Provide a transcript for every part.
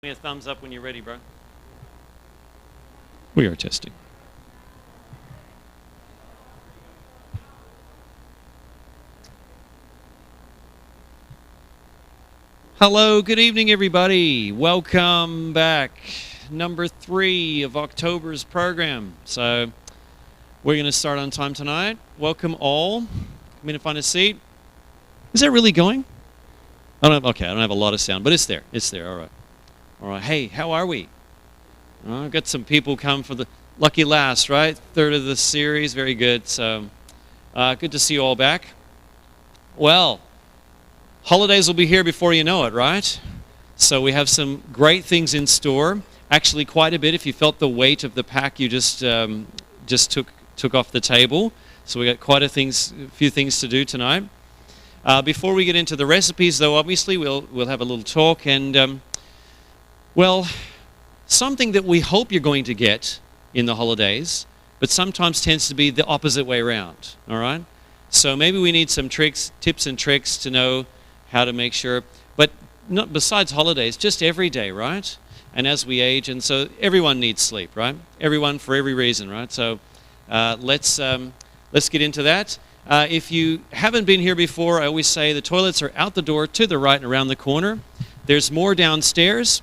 Give me a thumbs up when you're ready, bro. We are testing. Hello, good evening, everybody. Welcome back. Number 3 of October's program. So we're going to start on time tonight. Welcome all. Come in and find a seat. Is that really going? I don't have a lot of sound, but it's there. It's there. All right. All right. Hey, how are we? I've got some people come for the lucky last, right? Third of the series. Very good. So good to see you all back. Well, holidays will be here before you know it, right? So we have some great things in store. Actually, quite a bit. If you felt the weight of the pack you just took off the table. So we got quite a few things to do tonight. Before we get into the recipes, though, obviously we'll have a little talk and something that we hope you're going to get in the holidays, but sometimes tends to be the opposite way around. All right. So maybe we need some tips and tricks to know how to make sure, but not besides holidays, just every day, right? And as we age, and so everyone needs sleep, right? Everyone for every reason, right? So let's get into that. If you haven't been here before, I always say the toilets are out the door to the right and around the corner. There's more downstairs,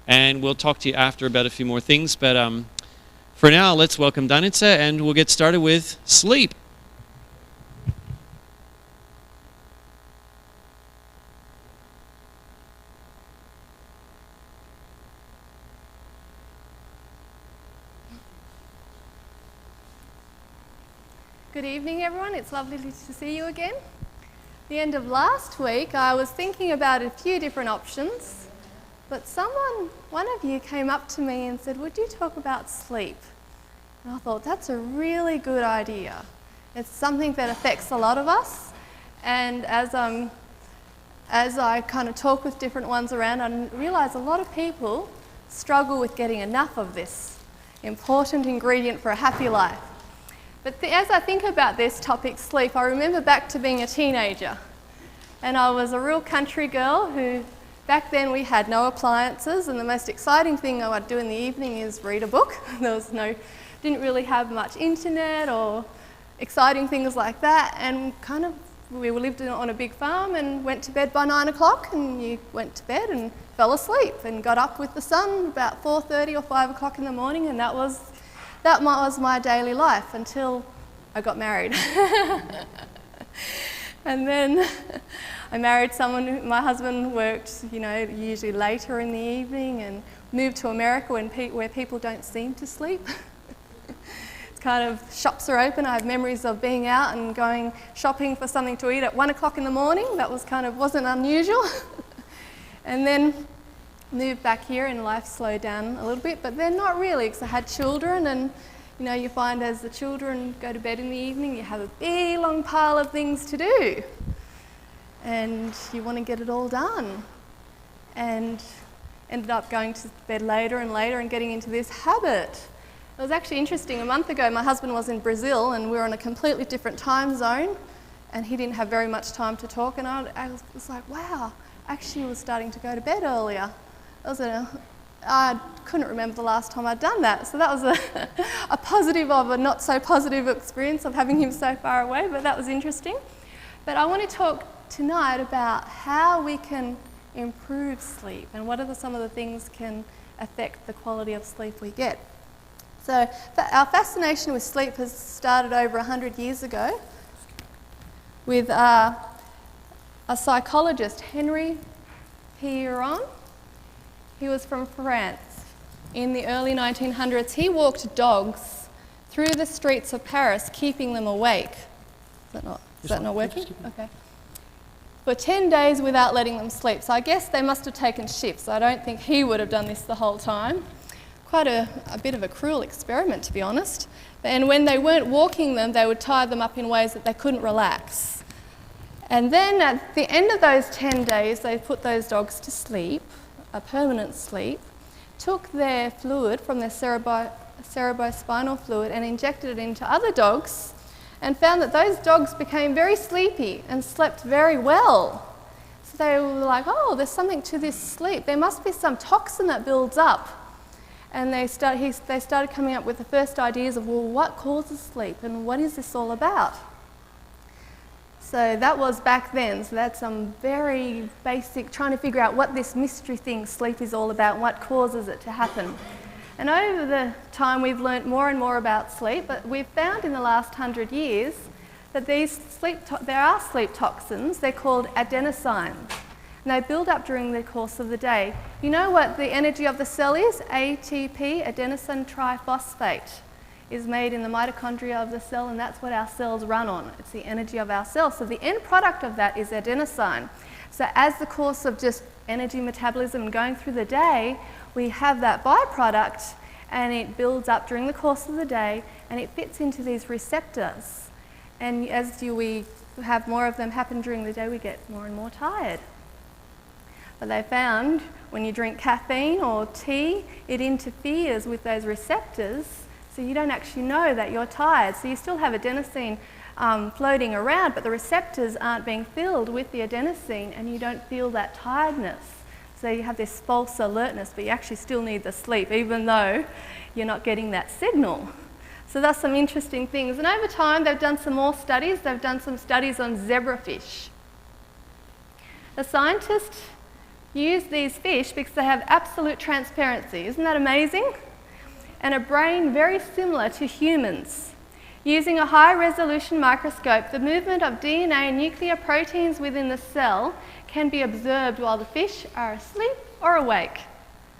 and we'll talk to you after about a few more things. But for now, let's welcome Danica, and we'll get started with sleep. Good evening, everyone. It's lovely to see you again. The end of last week, I was thinking about a few different options, but one of you came up to me and said, "Would you talk about sleep?" And I thought, that's a really good idea. It's something that affects a lot of us, and as I kind of talk with different ones around, I realise a lot of people struggle with getting enough of this important ingredient for a happy life. But as I think about this topic, sleep, I remember back to being a teenager. And I was a real country girl who, back then we had no appliances, and the most exciting thing I would do in the evening is read a book. Didn't really have much internet or exciting things like that, and we lived on a big farm and went to bed by 9 o'clock, and you went to bed and fell asleep and got up with the sun about 4:30 or 5 o'clock in the morning, and that was my daily life until I got married. And then I married someone, my husband worked, usually later in the evening, and moved to America where people don't seem to sleep. It's kind of, shops are open. I have memories of being out and going shopping for something to eat at 1 o'clock in the morning. That wasn't unusual. And then moved back here and life slowed down a little bit, but then not really, because I had children, and you find as the children go to bed in the evening, you have a big long pile of things to do, and you want to get it all done, and ended up going to bed later and later and getting into this habit. It was actually interesting. A month ago, my husband was in Brazil, and we were on a completely different time zone, and he didn't have very much time to talk, and I was like, wow, actually was starting to go to bed earlier. I couldn't remember the last time I'd done that, so that was a positive of a not so positive experience of having him so far away, but that was interesting. But I want to talk tonight about how we can improve sleep and what are some of the things can affect the quality of sleep we get. So our fascination with sleep has started over 100 years ago with a psychologist, Henry Piron. He was from France. In the early 1900s, he walked dogs through the streets of Paris, keeping them awake. Is that not working? Okay. For 10 days without letting them sleep. So I guess they must have taken shifts. I don't think he would have done this the whole time. Quite a bit of a cruel experiment, to be honest. And when they weren't walking them, they would tie them up in ways that they couldn't relax. And then at the end of those 10 days, they put those dogs to sleep, a permanent sleep, took their fluid from their cerebrospinal fluid and injected it into other dogs, and found that those dogs became very sleepy and slept very well. So So they were like, oh, there's something to this sleep. There must be some toxin that builds up. And they started coming up with the first ideas of, well, what causes sleep and what is this all about? So that was back then. So that's some very basic, trying to figure out what this mystery thing sleep is all about and what causes it to happen. And over the time we've learnt more and more about sleep, but we've found in the last 100 years that there are sleep toxins. They're called adenosines. And they build up during the course of the day. You know what the energy of the cell is? ATP, adenosine triphosphate, is made in the mitochondria of the cell, and that's what our cells run on. It's the energy of our cells. So the end product of that is adenosine. So as the course of just energy metabolism and going through the day, we have that byproduct, and it builds up during the course of the day, and it fits into these receptors. And as we have more of them happen during the day, we get more and more tired. But they found when you drink caffeine or tea, it interferes with those receptors, so you don't actually know that you're tired. So you still have adenosine floating around, but the receptors aren't being filled with the adenosine, and you don't feel that tiredness. So you have this false alertness, but you actually still need the sleep, even though you're not getting that signal. So that's some interesting things. And over time, they've done some more studies. They've done some studies on zebrafish. The scientists use these fish because they have absolute transparency. Isn't that amazing? And a brain very similar to humans. Using a high-resolution microscope, the movement of DNA and nuclear proteins within the cell can be observed while the fish are asleep or awake.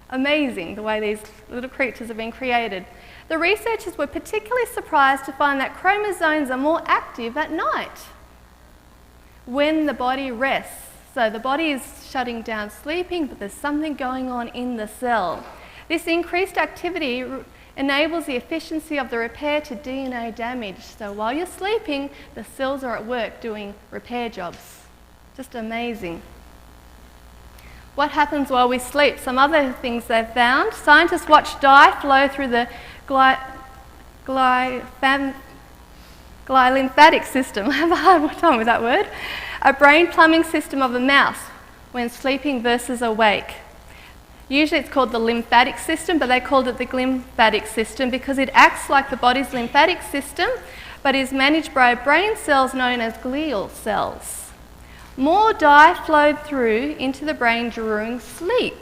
Amazing the way these little creatures have been created. The researchers were particularly surprised to find that chromosomes are more active at night when the body rests. So the body is shutting down sleeping, but there's something going on in the cell. This increased activity enables the efficiency of the repair to DNA damage. So while you're sleeping, the cells are at work doing repair jobs. Just amazing. What happens while we sleep? Some other things they've found. Scientists watch dye flow through the lymphatic system. I have a hard time with that word. A brain plumbing system of a mouse when sleeping versus awake. Usually it's called the lymphatic system, but they called it the glymphatic system because it acts like the body's lymphatic system, but is managed by brain cells known as glial cells. More dye flowed through into the brain during sleep.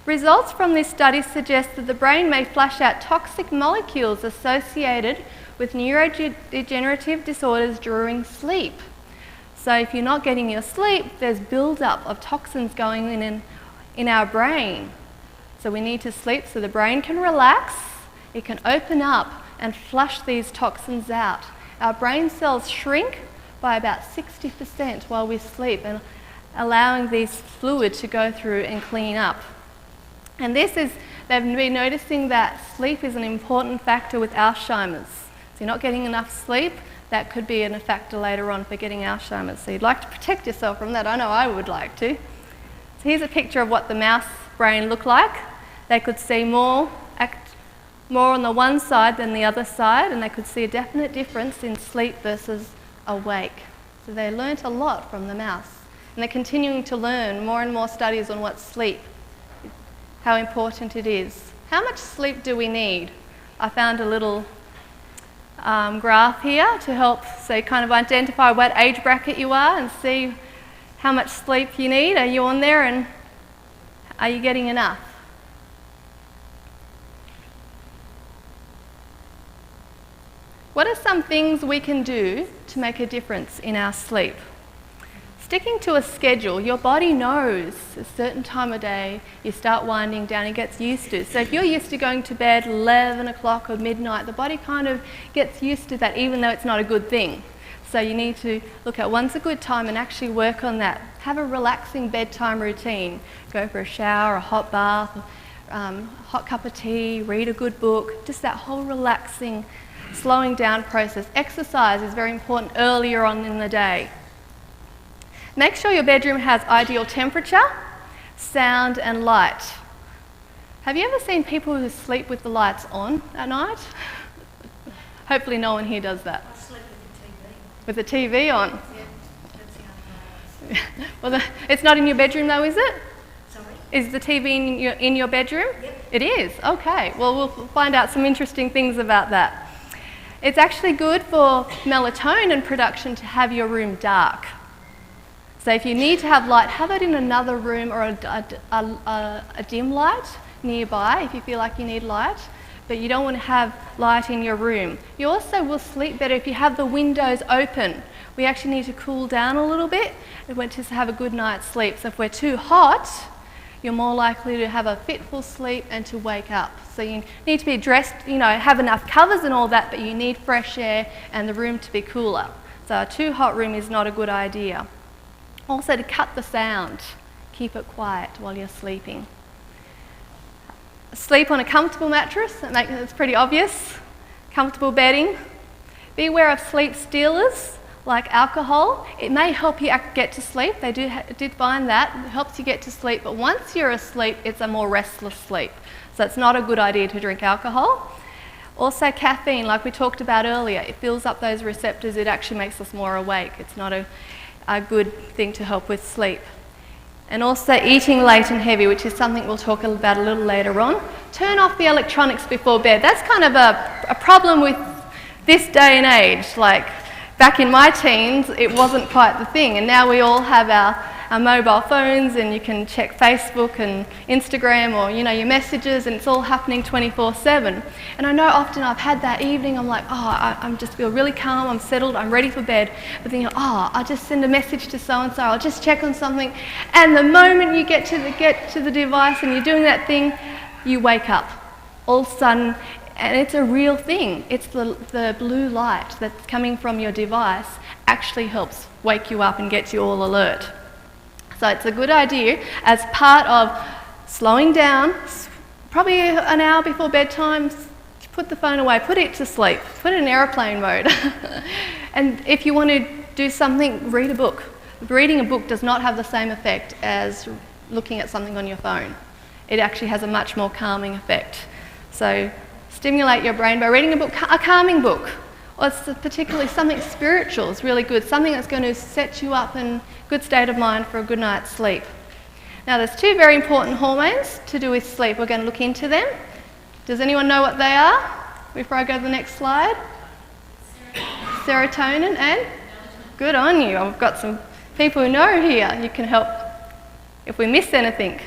Results from this study suggest that the brain may flush out toxic molecules associated with neurodegenerative disorders during sleep. So if you're not getting your sleep, there's build-up of toxins going in our brain. So we need to sleep so the brain can relax, it can open up and flush these toxins out. Our brain cells shrink by about 60% while we sleep, and allowing these fluid to go through and clean up. And they've been noticing that sleep is an important factor with Alzheimer's. So you're not getting enough sleep, that could be a factor later on for getting Alzheimer's. So you'd like to protect yourself from that. I know I would like to. So here's a picture of what the mouse brain looked like. They could see more on the one side than the other side, and they could see a definite difference in sleep versus awake. So they learnt a lot from the mouse. And they're continuing to learn more and more studies on what sleep, how important it is. How much sleep do we need? I found a little graph here to help kind of identify what age bracket you are and see how much sleep you need. Are you on there, and are you getting enough? What are some things we can do to make a difference in our sleep? Sticking to a schedule. Your body knows a certain time of day you start winding down, it gets used to. So if you're used to going to bed 11 o'clock or midnight, the body kind of gets used to that, even though it's not a good thing. So you need to look at when's a good time and actually work on that. Have a relaxing bedtime routine. Go for a shower, a hot bath, hot cup of tea, read a good book. Just that whole relaxing, slowing down process. Exercise is very important earlier on in the day. Make sure your bedroom has ideal temperature, sound and light. Have you ever seen people who sleep with the lights on at night? Hopefully no one here does that. I sleep with the TV. With the TV on? Yeah, that's the only way I Well, it's not in your bedroom though, is it? Sorry? Is the TV in your bedroom? Yep. It is, okay. Well, we'll find out some interesting things about that. It's actually good for melatonin production to have your room dark. So if you need to have light, have it in another room or a dim light nearby if you feel like you need light, but you don't want to have light in your room. You also will sleep better if you have the windows open. We actually need to cool down a little bit and want to have a good night's sleep. So if we're too hot, you're more likely to have a fitful sleep and to wake up. So you need to be dressed, have enough covers and all that, but you need fresh air and the room to be cooler. So a too hot room is not a good idea. Also to cut the sound, keep it quiet while you're sleeping. Sleep on a comfortable mattress, it's pretty obvious. Comfortable bedding. Be aware of sleep stealers like alcohol. It may help you get to sleep. They did find that. It helps you get to sleep, but once you're asleep, it's a more restless sleep. So it's not a good idea to drink alcohol. Also caffeine, like we talked about earlier, it fills up those receptors. It actually makes us more awake. It's not a good thing to help with sleep. And also eating late and heavy, which is something we'll talk about a little later on. Turn off the electronics before bed. That's kind of a problem with this day and age. Like back in my teens, it wasn't quite the thing, and now we all have our mobile phones, and you can check Facebook and Instagram or your messages, and it's all happening 24/7. And I know often I've had that evening, I'm like, I just feel really calm, I'm settled, I'm ready for bed, but then I'll just send a message to so-and-so, I'll just check on something, and the moment you get to the device and you're doing that thing, you wake up. All of a sudden, and it's a real thing, it's the blue light that's coming from your device actually helps wake you up and get you all alert. So it's a good idea as part of slowing down, probably an hour before bedtime, put the phone away, put it to sleep, put it in airplane mode. And if you want to do something, read a book. Reading a book does not have the same effect as looking at something on your phone. It actually has a much more calming effect. So stimulate your brain by reading a book, a calming book. Or it's particularly something spiritual is really good, something that's going to set you up in a good state of mind for a good night's sleep. Now there's two very important hormones to do with sleep. We're going to look into them. Does anyone know what they are before I go to the next slide? Serotonin and? Good on you. I've got some people who know here. You can help if we miss anything.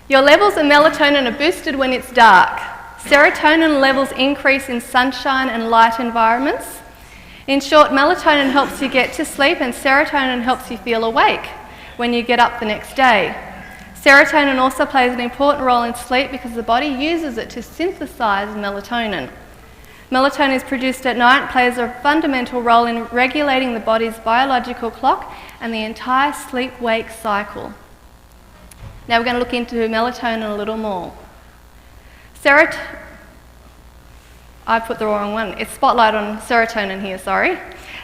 Your levels of melatonin are boosted when it's dark. Serotonin levels increase in sunshine and light environments. In short, melatonin helps you get to sleep and serotonin helps you feel awake when you get up the next day. Serotonin also plays an important role in sleep because the body uses it to synthesize melatonin. Melatonin is produced at night and plays a fundamental role in regulating the body's biological clock and the entire sleep-wake cycle. Now we're going to look into melatonin a little more. I put the wrong one. It's spotlight on serotonin here, sorry.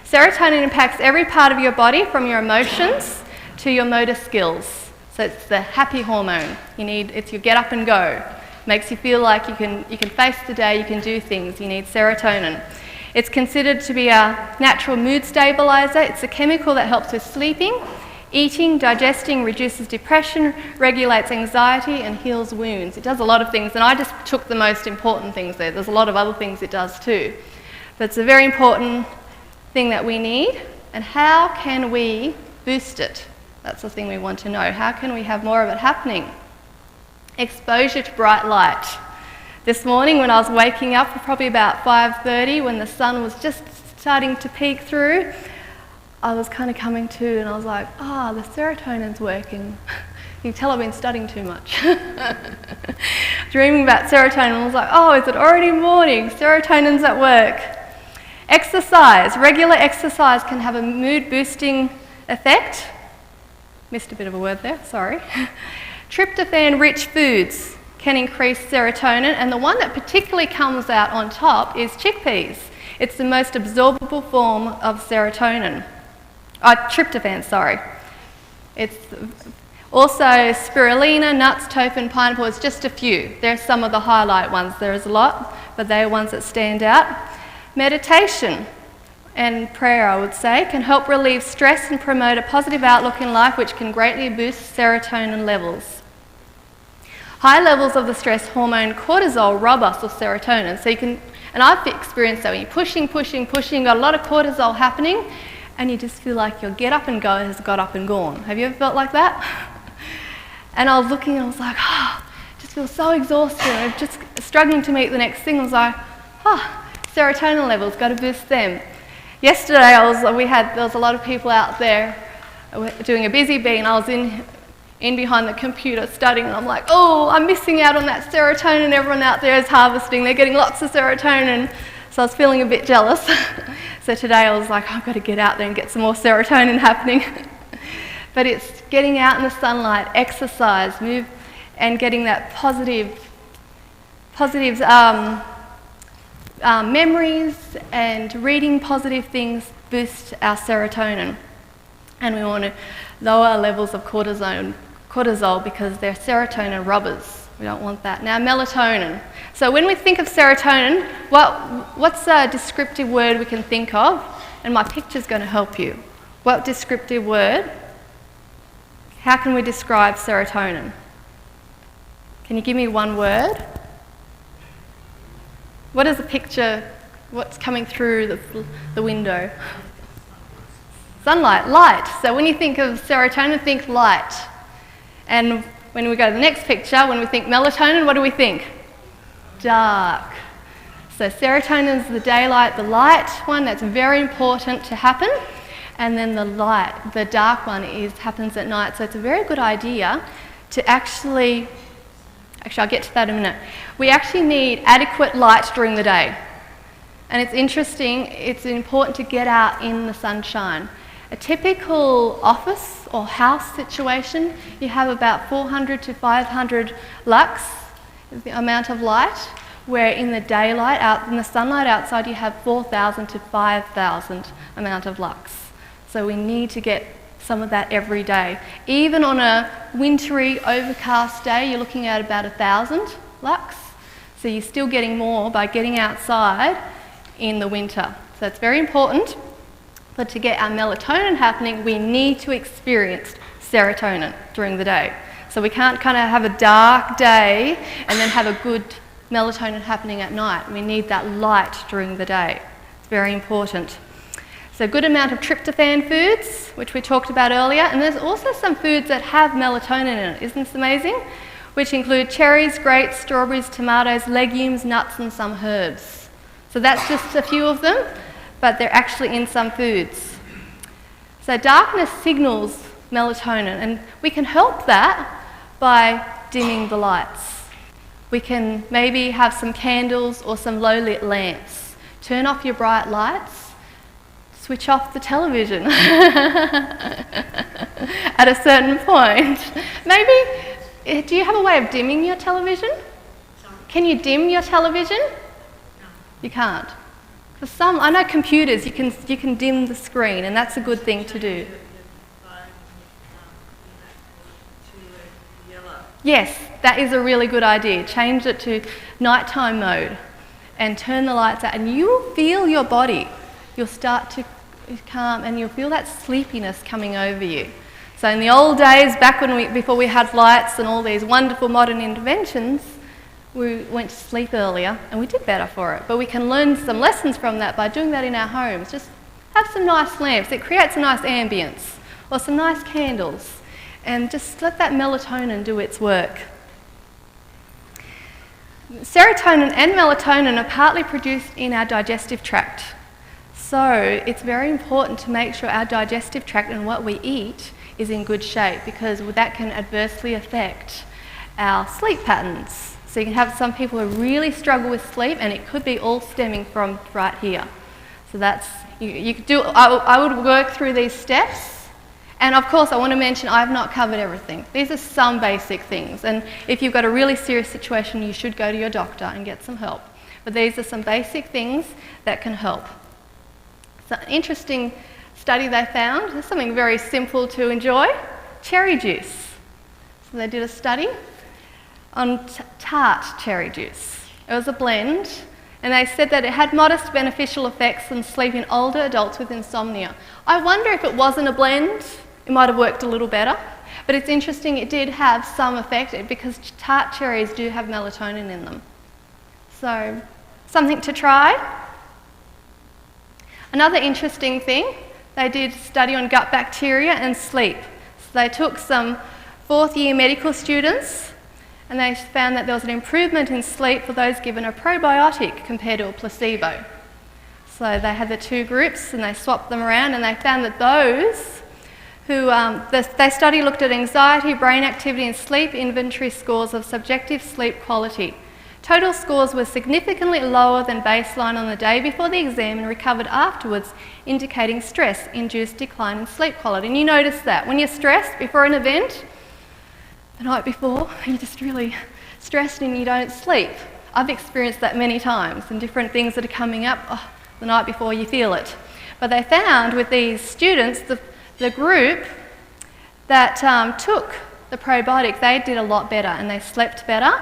Serotonin impacts every part of your body from your emotions to your motor skills. So it's the happy hormone. It's your get up and go. Makes you feel like you can face the day, you can do things. You need serotonin. It's considered to be a natural mood stabilizer. It's a chemical that helps with sleeping, eating, digesting, reduces depression, regulates anxiety, and heals wounds. It does a lot of things, and I just took the most important things there. There's a lot of other things it does too. But it's a very important thing that we need, and how can we boost it? That's the thing we want to know. How can we have more of it happening? Exposure to bright light. This morning when I was waking up, probably about 5:30, when the sun was just starting to peek through, I was kind of coming to and I was like, the serotonin's working. You can tell I've been studying too much. Dreaming about serotonin, I was like, is it already morning? Serotonin's at work. Exercise. Regular exercise can have a mood boosting effect. Missed a bit of a word there, sorry. Tryptophan-rich foods can increase serotonin, and the one that particularly comes out on top is chickpeas. It's the most absorbable form of serotonin. Tryptophan, sorry. It's also spirulina, nuts, tofu, and pineapple. It's just a few. They're some of the highlight ones. There is a lot, but they're ones that stand out. Meditation. and prayer, I would say, can help relieve stress and promote a positive outlook in life, which can greatly boost serotonin levels. High levels of the stress hormone cortisol rob us of serotonin. So you can, and I've experienced that when you're pushing, got a lot of cortisol happening, and you just feel like your get up and go has got up and gone. Have you ever felt like that? And I was looking and I was like, just feel so exhausted. I'm just struggling to meet the next thing. I was like, serotonin levels, got to boost them. Yesterday there was a lot of people out there doing a busy bee, and I was in behind the computer studying, and I'm like, I'm missing out on that serotonin. Everyone out there is harvesting. They're getting lots of serotonin. So I was feeling a bit jealous. So today I was like, I've got to get out there and get some more serotonin happening. But it's getting out in the sunlight, exercise, move, and getting that positive memories and reading positive things boost our serotonin. And we want to lower our levels of cortisol because they're serotonin robbers. We don't want that. Now, melatonin. So when we think of serotonin, what's a descriptive word we can think of? And my picture's going to help you. What descriptive word? How can we describe serotonin? Can you give me one word? What is the picture? What's coming through the window? Sunlight, light. So when you think of serotonin, think light. And when we go to the next picture, when we think melatonin, what do we think? Dark. So serotonin is the daylight, the light one, that's very important to happen. And then the dark one happens at night. So it's a very good idea to actually I'll get to that in a minute. We actually need adequate light during the day. And it's interesting, it's important to get out in the sunshine. A typical office or house situation, you have about 400 to 500 lux, is the amount of light, where in the daylight, out in the sunlight outside, you have 4,000 to 5,000 amount of lux. So we need to get some of that every day. Even on a wintry, overcast day, you're looking at about 1,000 lux. So you're still getting more by getting outside in the winter. So it's very important. But to get our melatonin happening, we need to experience serotonin during the day. So we can't kind of have a dark day and then have a good melatonin happening at night. We need that light during the day. It's very important. So a good amount of tryptophan foods, which we talked about earlier, and there's also some foods that have melatonin in it. Isn't this amazing? Which include cherries, grapes, strawberries, tomatoes, legumes, nuts, and some herbs. So that's just a few of them, but they're actually in some foods. So darkness signals melatonin, and we can help that by dimming the lights. We can maybe have some candles or some low-lit lamps. Turn off your bright lights. Switch off the television at a certain point. Maybe, do you have a way of dimming your television? Can you dim your television? No. You can't. For some, I know computers, you can dim the screen, and that's a good thing to do. Yes, that is a really good idea. Change it to nighttime mode and turn the lights out, and you will feel your body. You'll start to calm and you'll feel that sleepiness coming over you. So in the old days, back before we had lights and all these wonderful modern inventions, we went to sleep earlier and we did better for it. But we can learn some lessons from that by doing that in our homes. Just have some nice lamps. It creates a nice ambience, or some nice candles, and just let that melatonin do its work. Serotonin and melatonin are partly produced in our digestive tract. So it's very important to make sure our digestive tract and what we eat is in good shape, because that can adversely affect our sleep patterns. So you can have some people who really struggle with sleep, and it could be all stemming from right here. So that's, you could do, I would work through these steps. And of course, I want to mention I've not covered everything. These are some basic things. And if you've got a really serious situation, you should go to your doctor and get some help. But these are some basic things that can help. So an interesting study they found, there's something very simple to enjoy, cherry juice. So they did a study on tart cherry juice. It was a blend, And they said that it had modest beneficial effects on sleep in older adults with insomnia. I wonder if it wasn't a blend, it might have worked a little better. But it's interesting, it did have some effect because tart cherries do have melatonin in them. So, something to try. Another interesting thing, they did a study on gut bacteria and sleep. So they took some fourth-year medical students and they found that there was an improvement in sleep for those given a probiotic compared to a placebo. So they had the two groups and they swapped them around, and they found that those who, their study looked at anxiety, brain activity and sleep inventory scores of subjective sleep quality. Total scores were significantly lower than baseline on the day before the exam and recovered afterwards, indicating stress-induced decline in sleep quality. And you notice that when you're stressed before an event, the night before, you're just really stressed and you don't sleep. I've experienced that many times, and different things that are coming up, the night before you feel it. But they found with these students, the group that took the probiotic, they did a lot better and they slept better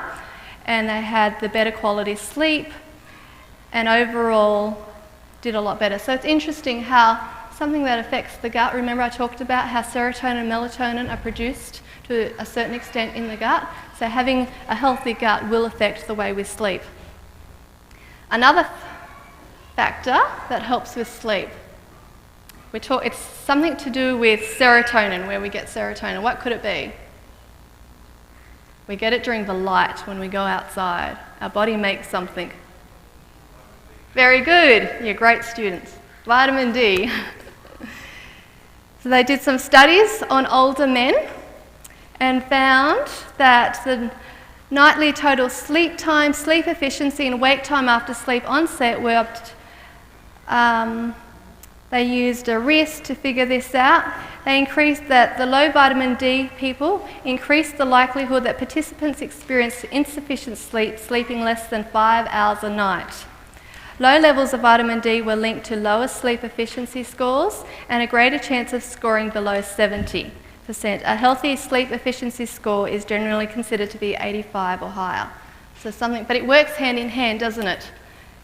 and they had the better quality sleep and overall did a lot better. So it's interesting how something that affects the gut, remember I talked about how serotonin and melatonin are produced to a certain extent in the gut, so having a healthy gut will affect the way we sleep. Another factor that helps with sleep, it's something to do with serotonin, where we get serotonin. What could it be? We get it during the light when we go outside. Our body makes something. Very good, you're great students. Vitamin D. So they did some studies on older men and found that the nightly total sleep time, sleep efficiency and wake time after sleep onset were they used a RIS to figure this out. They increased that the low vitamin D people increased the likelihood that participants experienced insufficient sleep, sleeping less than 5 hours a night. Low levels of vitamin D were linked to lower sleep efficiency scores and a greater chance of scoring below 70%. A healthy sleep efficiency score is generally considered to be 85 or higher. So but it works hand in hand, doesn't it?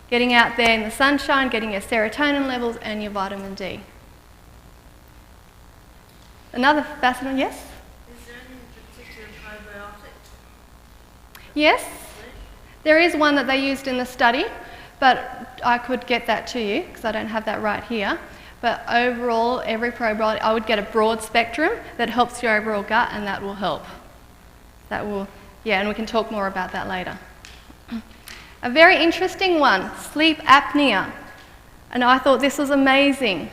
Getting out there in the sunshine, getting your serotonin levels and your vitamin D. Another fascinating, yes? Is there any particular probiotic? Yes, there is one that they used in the study, but I could get that to you because I don't have that right here. But overall, every probiotic, I would get a broad spectrum that helps your overall gut, and that will help. And we can talk more about that later. A very interesting one, sleep apnea. And I thought this was amazing.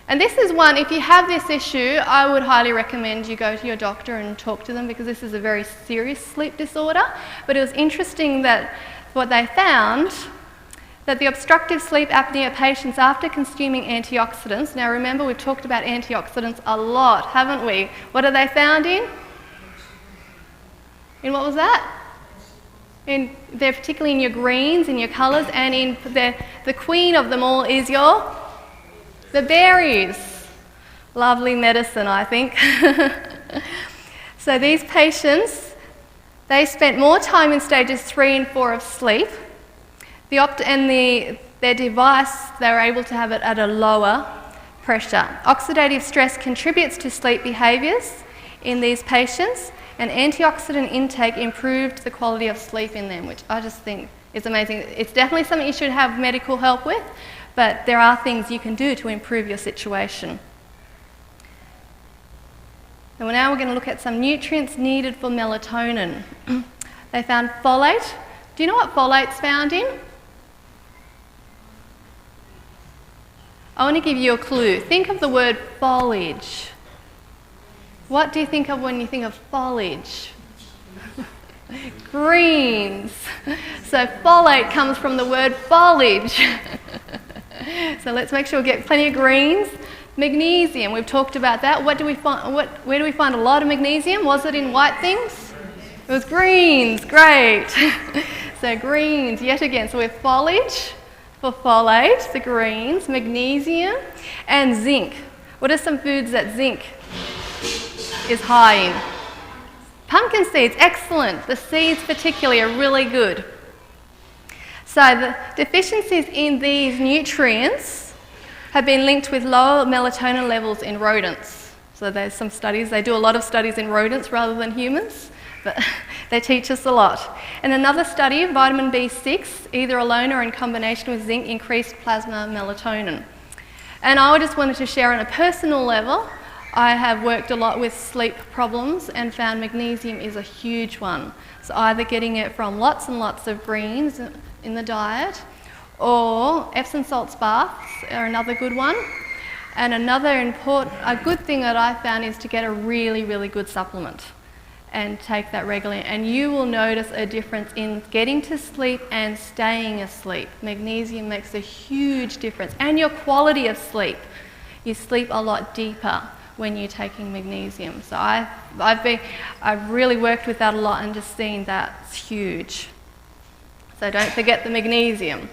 And this is one, if you have this issue, I would highly recommend you go to your doctor and talk to them because this is a very serious sleep disorder. But it was interesting that what they found, that the obstructive sleep apnea patients after consuming antioxidants, now remember we've talked about antioxidants a lot, haven't we? What are they found in? In what was that? They're particularly in your greens, in your colours, and in the queen of them all is the berries. Lovely medicine, I think. So these patients, they spent more time in stages 3 and 4 of sleep. Their device, they were able to have it at a lower pressure. Oxidative stress contributes to sleep behaviours in these patients, and antioxidant intake improved the quality of sleep in them, which I just think is amazing. It's definitely something you should have medical help with, but there are things you can do to improve your situation. So now we're going to look at some nutrients needed for melatonin. They found folate. Do you know what folate's found in? I want to give you a clue. Think of the word foliage. What do you think of when you think of foliage? Greens. So folate comes from the word foliage. So let's make sure we get plenty of greens. Magnesium, we've talked about that. Where do we find a lot of magnesium? Was it in white things? It was greens, great. So greens, yet again. So we're foliage for folate, the greens, magnesium, and zinc. What are some foods that zinc is high in? Pumpkin seeds, excellent. The seeds particularly are really good. So the deficiencies in these nutrients have been linked with lower melatonin levels in rodents. So there's some studies, they do a lot of studies in rodents rather than humans, but they teach us a lot. In another study, vitamin B6, either alone or in combination with zinc, increased plasma melatonin. And I just wanted to share on a personal level, I have worked a lot with sleep problems and found magnesium is a huge one. So either getting it from lots and lots of greens in the diet, or Epsom salts baths are another good one. And a good thing that I found is to get a really, really good supplement and take that regularly. And you will notice a difference in getting to sleep and staying asleep. Magnesium makes a huge difference. And your quality of sleep. You sleep a lot deeper when you're taking magnesium. So I've really worked with that a lot and just seen that's huge. So don't forget the magnesium.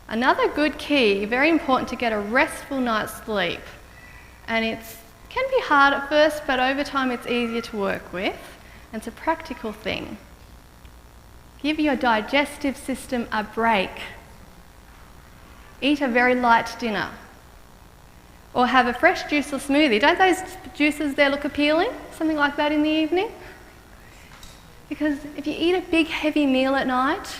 Another good key, very important to get a restful night's sleep. And it can be hard at first, but over time it's easier to work with. And it's a practical thing. Give your digestive system a break. Eat a very light dinner. Or have a fresh juice or smoothie. Don't those juices there look appealing? Something like that in the evening? Because if you eat a big heavy meal at night,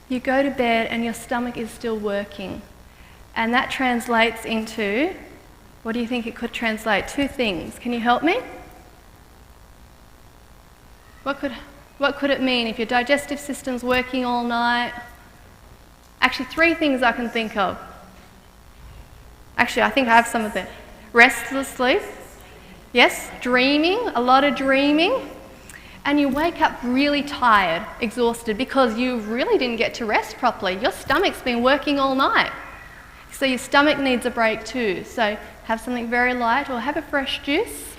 you go to bed and your stomach is still working. And that translates into, what do you think it could translate? Two things. Can you help me? What could it mean if your digestive system's working all night? Actually, three things I can think of. Actually, I think I have some of them. Restless sleep. Yes, dreaming, a lot of dreaming. And you wake up really tired, exhausted, because you really didn't get to rest properly. Your stomach's been working all night. So your stomach needs a break too. So have something very light or have a fresh juice.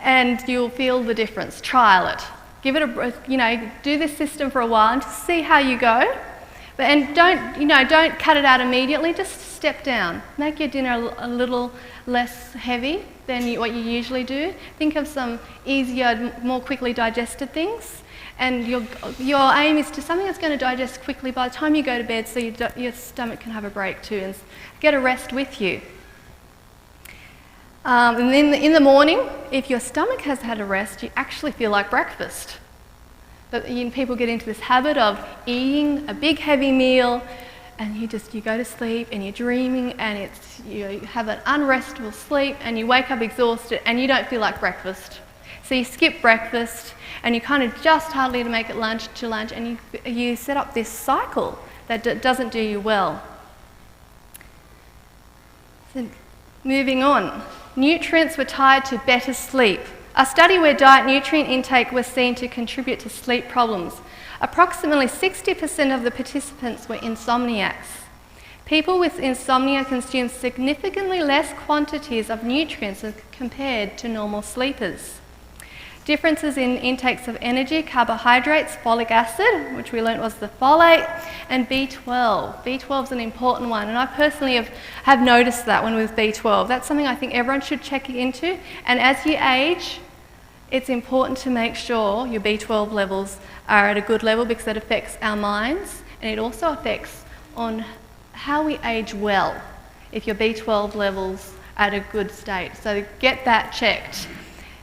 And you'll feel the difference. Trial it. Give it do this system for a while and just see how you go. And don't cut it out immediately, just step down. Make your dinner a little less heavy than what you usually do. Think of some easier, more quickly digested things. And your aim is to something that's going to digest quickly by the time you go to bed, so your stomach can have a break too and get a rest with you. And then in the morning, if your stomach has had a rest, you actually feel like breakfast. But people get into this habit of eating a big heavy meal and you go to sleep and you're dreaming and you have an unrestful sleep and you wake up exhausted and you don't feel like breakfast. So you skip breakfast and you kind of just hardly to make it lunch and you set up this cycle that doesn't do you well. So moving on, nutrients were tied to better sleep. A study where diet nutrient intake was seen to contribute to sleep problems. Approximately 60% of the participants were insomniacs. People with insomnia consume significantly less quantities of nutrients as compared to normal sleepers. Differences in intakes of energy, carbohydrates, folic acid, which we learnt was the folate, and B12. B12 is an important one, and I personally have noticed that one with B12. That's something I think everyone should check into, and as you age, it's important to make sure your B12 levels are at a good level because that affects our minds, and it also affects on how we age well if your B12 levels are at a good state. So get that checked.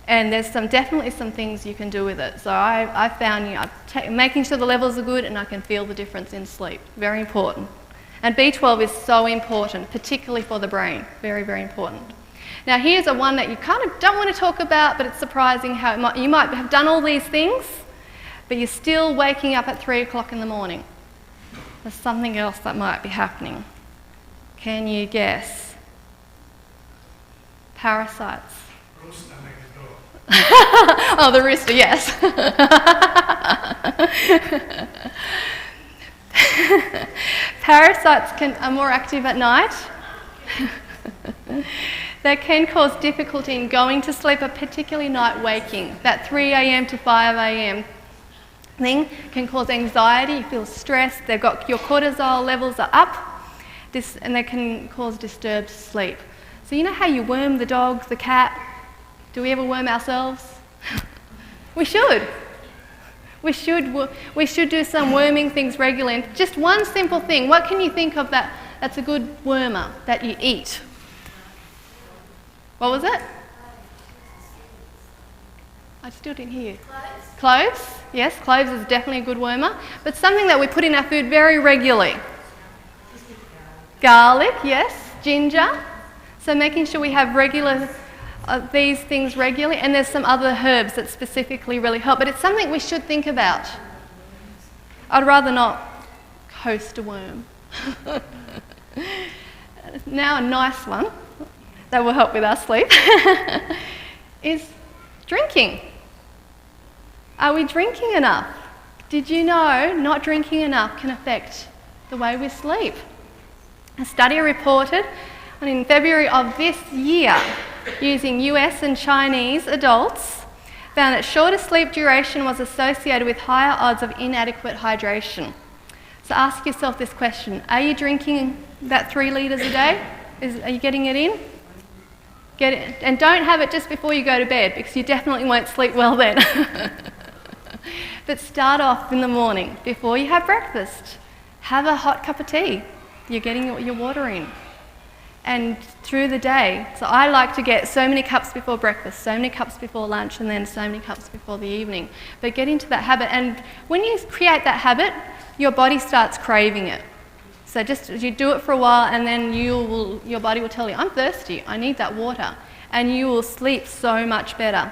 And there's definitely some things you can do with it. So I found making sure the levels are good and I can feel the difference in sleep. Very important. And B12 is so important, particularly for the brain. Very, very important. Now here's one that you kind of don't want to talk about, but it's surprising how you might have done all these things, but you're still waking up at 3 o'clock in the morning. There's something else that might be happening. Can you guess? Parasites. Oh, the rooster, yes. Parasites are more active at night. They can cause difficulty in going to sleep, but particularly night waking. That 3 a.m. to 5 a.m. thing can cause anxiety, you feel stressed, your cortisol levels are up, and they can cause disturbed sleep. So you know how you worm the dog, the cat? Do we ever worm ourselves? We should. We should do some worming things regularly. And just one simple thing. What can you think of that's a good wormer that you eat? What was it? I still didn't hear you. Cloves. Yes, cloves is definitely a good wormer. But something that we put in our food very regularly. Garlic, yes. Ginger. So making sure we have these things regularly. And there's some other herbs that specifically really help. But it's something we should think about. I'd rather not host a worm. Now a nice one that will help with our sleep is drinking. Are we drinking enough? Did you know not drinking enough can affect the way we sleep? A study reported in February of this year, using US and Chinese adults, found that shorter sleep duration was associated with higher odds of inadequate hydration. So ask yourself this question: are you drinking that 3 litres a day? Are you getting it in? Get it, and don't have it just before you go to bed, because you definitely won't sleep well then. But start off in the morning before you have breakfast. Have a hot cup of tea. You're getting your water in. And through the day, so I like to get so many cups before breakfast, so many cups before lunch, and then so many cups before the evening. But get into that habit, and when you create that habit, your body starts craving it. So just you do it for a while, and then your body will tell you, I'm thirsty, I need that water. And you will sleep so much better.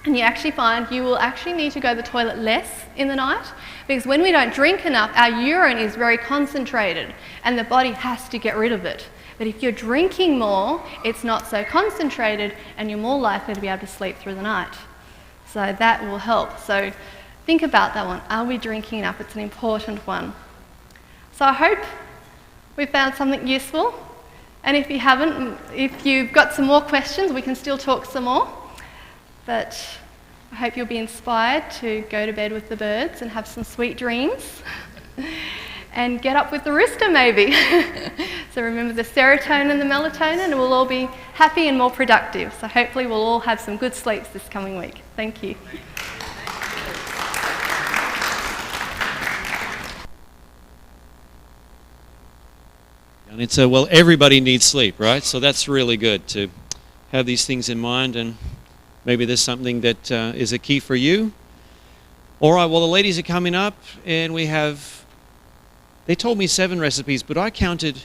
And you actually find you will actually need to go to the toilet less in the night, because when we don't drink enough, our urine is very concentrated and the body has to get rid of it. But if you're drinking more, it's not so concentrated and you're more likely to be able to sleep through the night. So that will help. So think about that one. Are we drinking enough? It's an important one. So I hope we found something useful. And if you haven't, if you've got some more questions, we can still talk some more. But I hope you'll be inspired to go to bed with the birds and have some sweet dreams. And get up with the rooster maybe. So remember the serotonin and the melatonin, and we'll all be happy and more productive. So hopefully we'll all have some good sleeps this coming week. Thank you. And it's well, everybody needs sleep, right? So that's really good to have these things in mind, and maybe there's something that is a key for you. All right, well, the ladies are coming up, and they told me 7 recipes, but I counted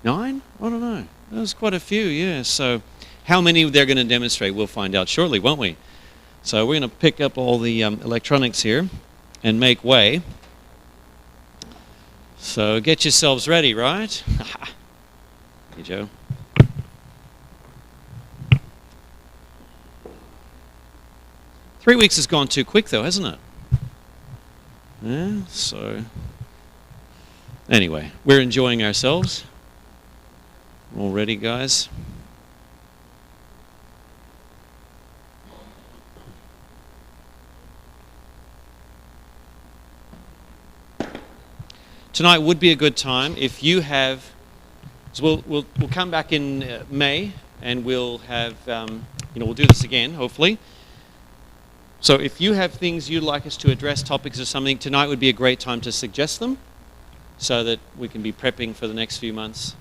9? I don't know. That was quite a few, yeah. So how many they're going to demonstrate, we'll find out shortly, won't we? So we're going to pick up all the electronics here and make way. So get yourselves ready, right? Hey, Joe. Three weeks has gone too quick, though, hasn't it? Yeah, so anyway, we're enjoying ourselves. All ready, guys? Tonight would be a good time if you have. So we'll come back in May, and we'll have we'll do this again, hopefully. So if you have things you'd like us to address, topics or something, tonight would be a great time to suggest them, so that we can be prepping for the next few months.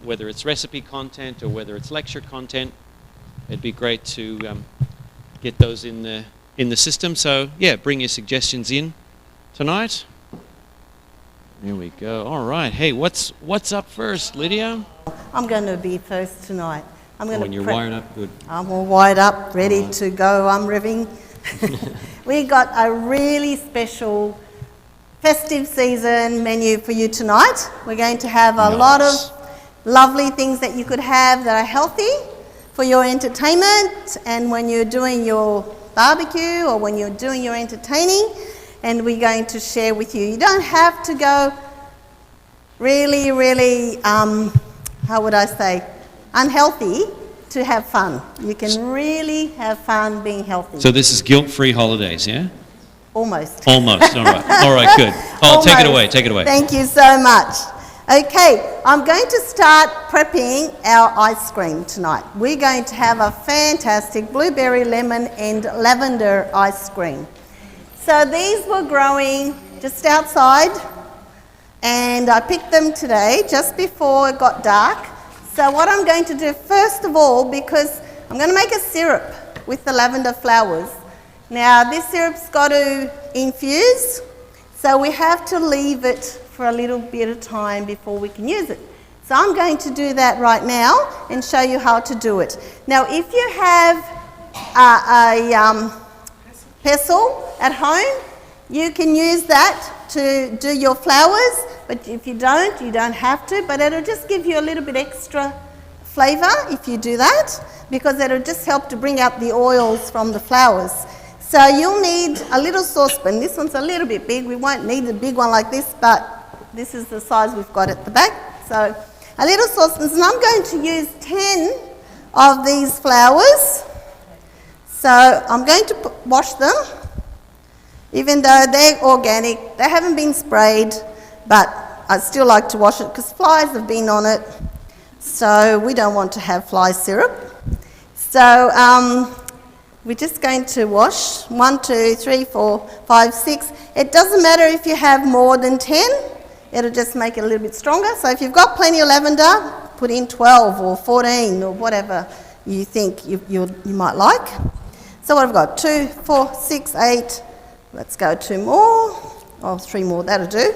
Whether it's recipe content or whether it's lecture content, it'd be great to get those in the system. So yeah, bring your suggestions in tonight. Here we go. All right. Hey, what's up first, Lydia? I'm going to be first tonight. When you're wired up, good. I'm all wired up, ready to go. I'm revving. We got a really special festive season menu for you tonight. We're going to have a lot of lovely things that you could have that are healthy for your entertainment and when you're doing your barbecue or when you're doing your entertaining. And we're going to share with you. You don't have to go really, how would I say, unhealthy to have fun. You can really have fun being healthy. So this is guilt-free holidays, yeah? Almost. Almost, all right. All right, good. Oh, take it away. Thank you so much. Okay, I'm going to start prepping our ice cream tonight. We're going to have a fantastic blueberry, lemon and lavender ice cream. So these were growing just outside, and I picked them today just before it got dark. So what I'm going to do first of all, because I'm going to make a syrup with the lavender flowers. Now this syrup's got to infuse, so we have to leave it for a little bit of time before we can use it. So I'm going to do that right now and show you how to do it. Now if you have a pestle at home, you can use that to do your flowers, but if you don't have to, but it'll just give you a little bit extra flavour if you do that, because it'll just help to bring up the oils from the flowers. So you'll need a little saucepan. This one's a little bit big. We won't need a big one like this, but this is the size we've got at the back. So a little saucepan, and I'm going to use 10 of these flowers. So I'm going to wash them, even though they're organic. They haven't been sprayed, but I still like to wash it because flies have been on it. So we don't want to have fly syrup. So we're just going to wash 1, 2, 3, 4, 5, 6. It doesn't matter if you have more than 10. It'll just make it a little bit stronger. So if you've got plenty of lavender, put in 12 or 14 or whatever you think you might like. So what I've got, 2, 4, 6, 8. Let's go 2 more. Oh, 3 more, that'll do.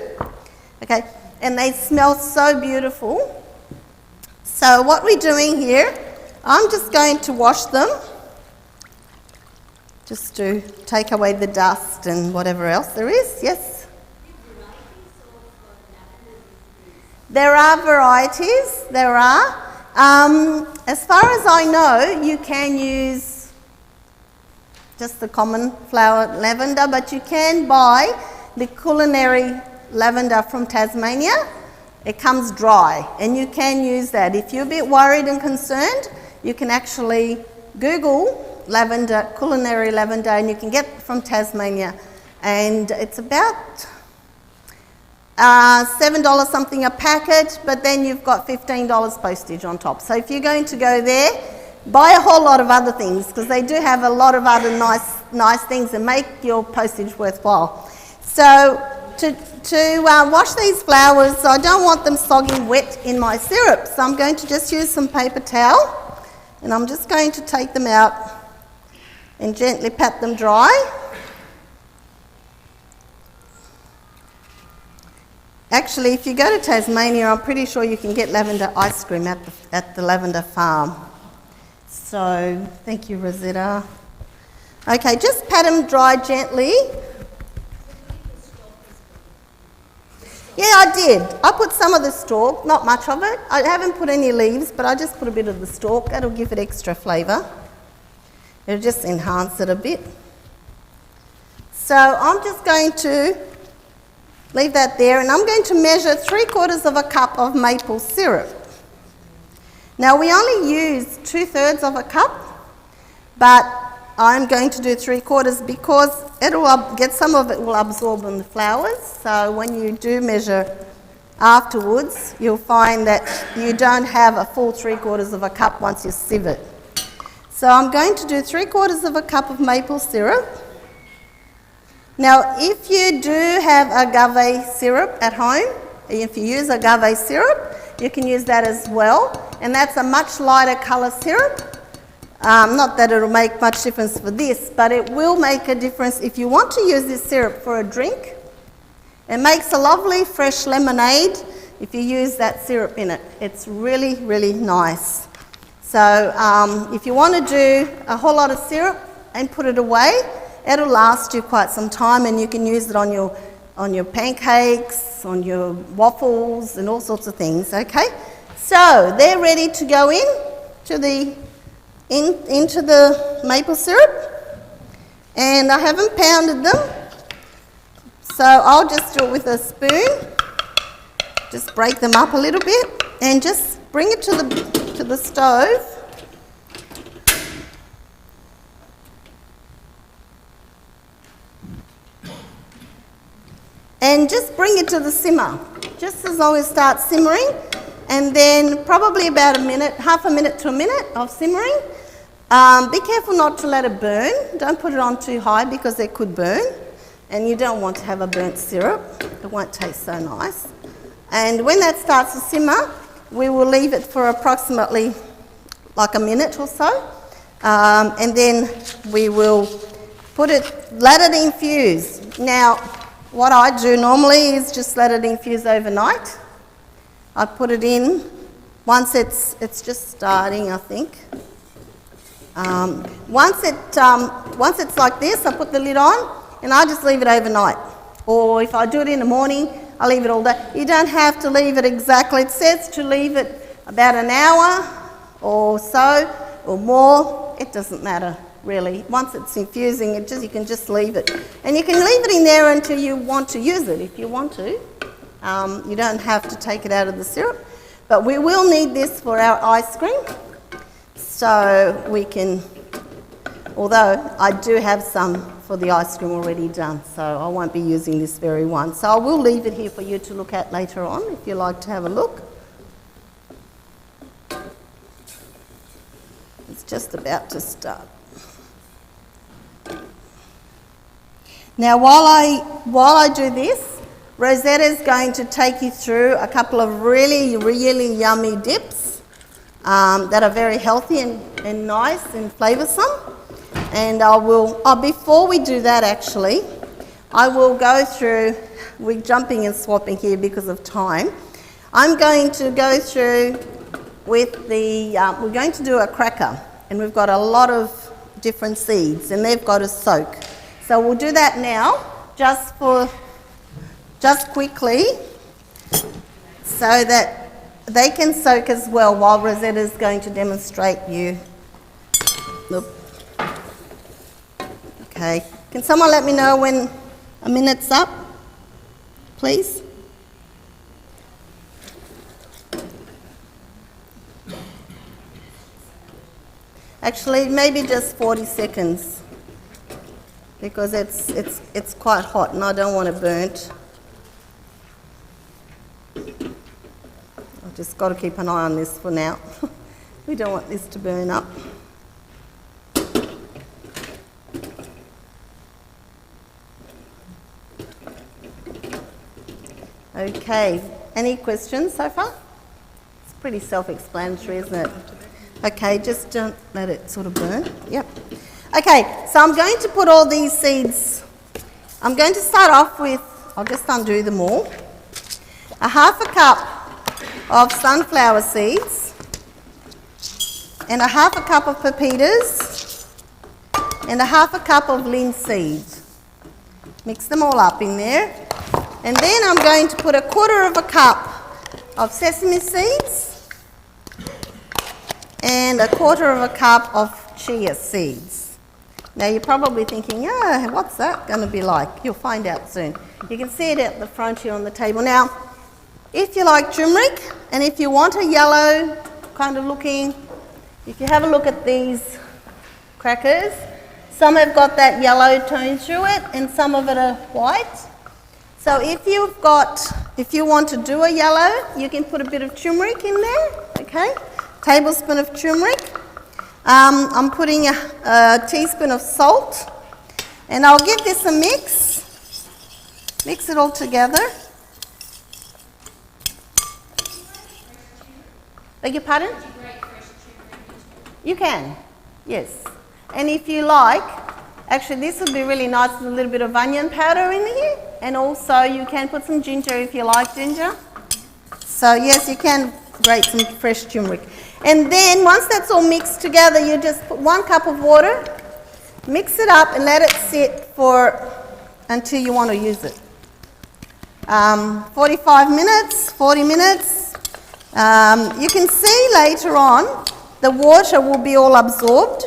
Okay, and they smell so beautiful. So what we're doing here, I'm just going to wash them, just to take away the dust and whatever else there is. Yes? There are varieties, there are. As far as I know, you can use just the common flower lavender, but you can buy the culinary lavender from Tasmania. It comes dry, and you can use that. If you're a bit worried and concerned, you can actually Google lavender, culinary lavender, and you can get it from Tasmania. And it's about $7 something a packet, but then you've got $15 postage on top. So if you're going to go there, buy a whole lot of other things, because they do have a lot of other nice things that make your postage worthwhile. So to wash these flowers, I don't want them sogging wet in my syrup, so I'm going to just use some paper towel, and I'm just going to take them out and gently pat them dry. Actually, if you go to Tasmania, I'm pretty sure you can get lavender ice cream at the lavender farm. So, thank you, Rosetta. Okay, just pat them dry gently. Yeah, I did. I put some of the stalk, not much of it. I haven't put any leaves, but I just put a bit of the stalk. That'll give it extra flavour. It'll just enhance it a bit. So I'm just going to leave that there, and I'm going to measure 3/4 of a cup of maple syrup. Now we only use 2/3 of a cup, but I'm going to do 3/4 because it'll get some of it will absorb in the flowers. So when you do measure afterwards, you'll find that you don't have a full 3/4 of a cup once you sieve it. So I'm going to do 3/4 of a cup of maple syrup. Now, if you do have agave syrup at home, if you use agave syrup, you can use that as well. And that's a much lighter colour syrup. Not that it'll make much difference for this, but it will make a difference if you want to use this syrup for a drink. It makes a lovely fresh lemonade if you use that syrup in it. It's really, really nice. So if you want to do a whole lot of syrup and put it away, it'll last you quite some time, and you can use it on your pancakes, on your waffles, and all sorts of things. Okay, so they're ready to go into the maple syrup, and I haven't pounded them, so I'll just do it with a spoon. Just break them up a little bit, and just bring it to the stove. And just bring it to the simmer, just as long as it starts simmering, and then probably about a minute, half a minute to a minute of simmering. Be careful not to let it burn. Don't put it on too high because it could burn. and you don't want to have a burnt syrup. It won't taste so nice. And when that starts to simmer, we will leave it for approximately like a minute or so. And then we will let it infuse. Now, what I do normally is just let it infuse overnight. I put it in once it's just starting, I think. Once it's like this, I put the lid on and I just leave it overnight. Or if I do it in the morning, I leave it all day. You don't have to leave it exactly. It says to leave it about an hour or so or more. It doesn't matter really. Once it's infusing, you can just leave it. And you can leave it in there until you want to use it if you want to. You don't have to take it out of the syrup. But we will need this for our ice cream. So we can, although I do have some for the ice cream already done, so I won't be using this very one. So I will leave it here for you to look at later on if you like to have a look. It's just about to start. Now while I do this, Rosetta is going to take you through a couple of really, really yummy dips that are very healthy and nice and flavoursome. And before we do that actually, I will go through, we're jumping and swapping here because of time. I'm going to go through with we're going to do a cracker, and we've got a lot of different seeds and they've got to soak. So we'll do that now, just quickly, so that they can soak as well while Rosetta's going to demonstrate you. Look. Okay, can someone let me know when a minute's up, please? Actually, maybe just 40 seconds, because it's quite hot and I don't want it burnt. I've just got to keep an eye on this for now. We don't want this to burn up. Okay, any questions so far? It's pretty self-explanatory, isn't it? Okay, just don't let it sort of burn. Yep. Okay, so I'm going to put all these seeds, I'm going to start off with, I'll just undo them all, a half a cup of sunflower seeds and a half a cup of pepitas and a half a cup of linseed. Mix them all up in there. And then I'm going to put a quarter of a cup of sesame seeds and a quarter of a cup of chia seeds. Now you're probably thinking, what's that going to be like? You'll find out soon. You can see it at the front here on the table. Now, if you like turmeric and if you want a yellow kind of looking, if you have a look at these crackers, some have got that yellow tone through it and some of it are white. So if you want to do a yellow, you can put a bit of turmeric in there, okay? Tablespoon of turmeric. I'm putting a teaspoon of salt, and I'll give this a mix. Mix it all together. Beg your pardon? You can, yes. And if you like, actually this would be really nice with a little bit of onion powder in here. And also you can put some ginger if you like ginger. So yes, you can grate some fresh turmeric. And then once that's all mixed together, you just put 1 cup of water, mix it up and let it sit until you want to use it. 45 minutes, 40 minutes. You can see later on the water will be all absorbed.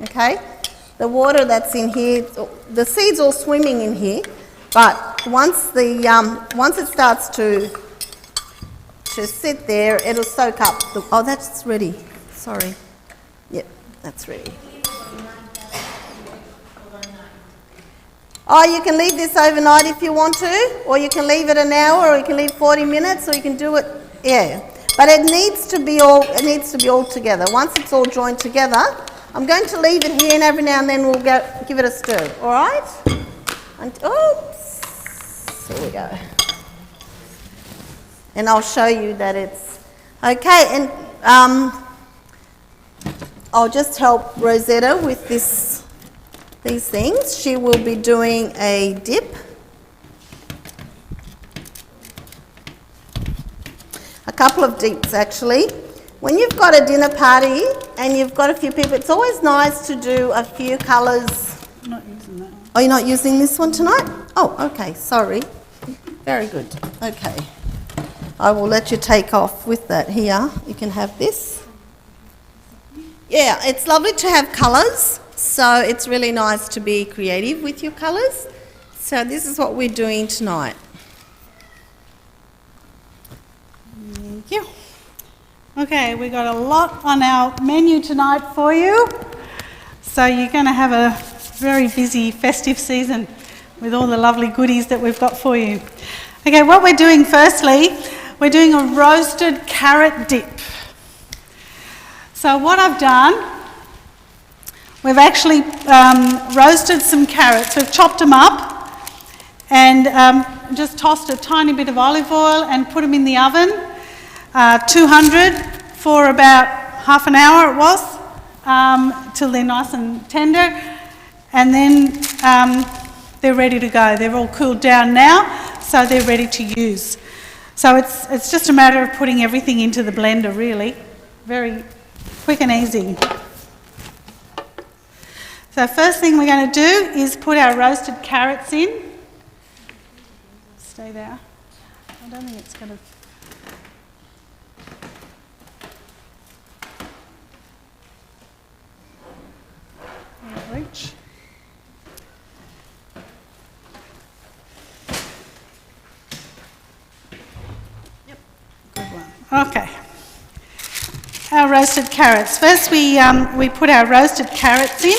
Okay? The water that's in here, the seeds all swimming in here. But once it starts to sit there, it'll soak up. Oh, that's ready. Sorry. Yep, that's ready. Oh, you can leave this overnight if you want to, or you can leave it an hour, or you can leave 40 minutes, or you can do it. Yeah, but it needs to be all together. Once it's all joined together, I'm going to leave it here, and every now and then we'll give it a stir. All right? Oops. Here we go. And I'll show you that it's okay. And I'll just help Rosetta with these things. She will be doing a dip. A couple of dips actually. When you've got a dinner party and you've got a few people, it's always nice to do a few colours. I'm not using that one. Oh, you're not using this one tonight? Oh, okay, sorry. Very good. Okay. I will let you take off with that here. You can have this. Yeah, it's lovely to have colours, so it's really nice to be creative with your colours. So this is what we're doing tonight. Thank you. Okay, we got a lot on our menu tonight for you. So you're going to have a very busy festive season with all the lovely goodies that we've got for you. Okay, what we're doing firstly, we're doing a roasted carrot dip. So what I've done, we've actually roasted some carrots. We've chopped them up and just tossed a tiny bit of olive oil and put them in the oven, 200 for about half an hour it was, till they're nice and tender. And then they're ready to go. They're all cooled down now, so they're ready to use. So it's just a matter of putting everything into the blender, really. Very quick and easy. So first thing we're going to do is put our roasted carrots in. Stay there. I don't think it's going to... reach. Yep, good one. Okay. Our roasted carrots. First we put our roasted carrots in.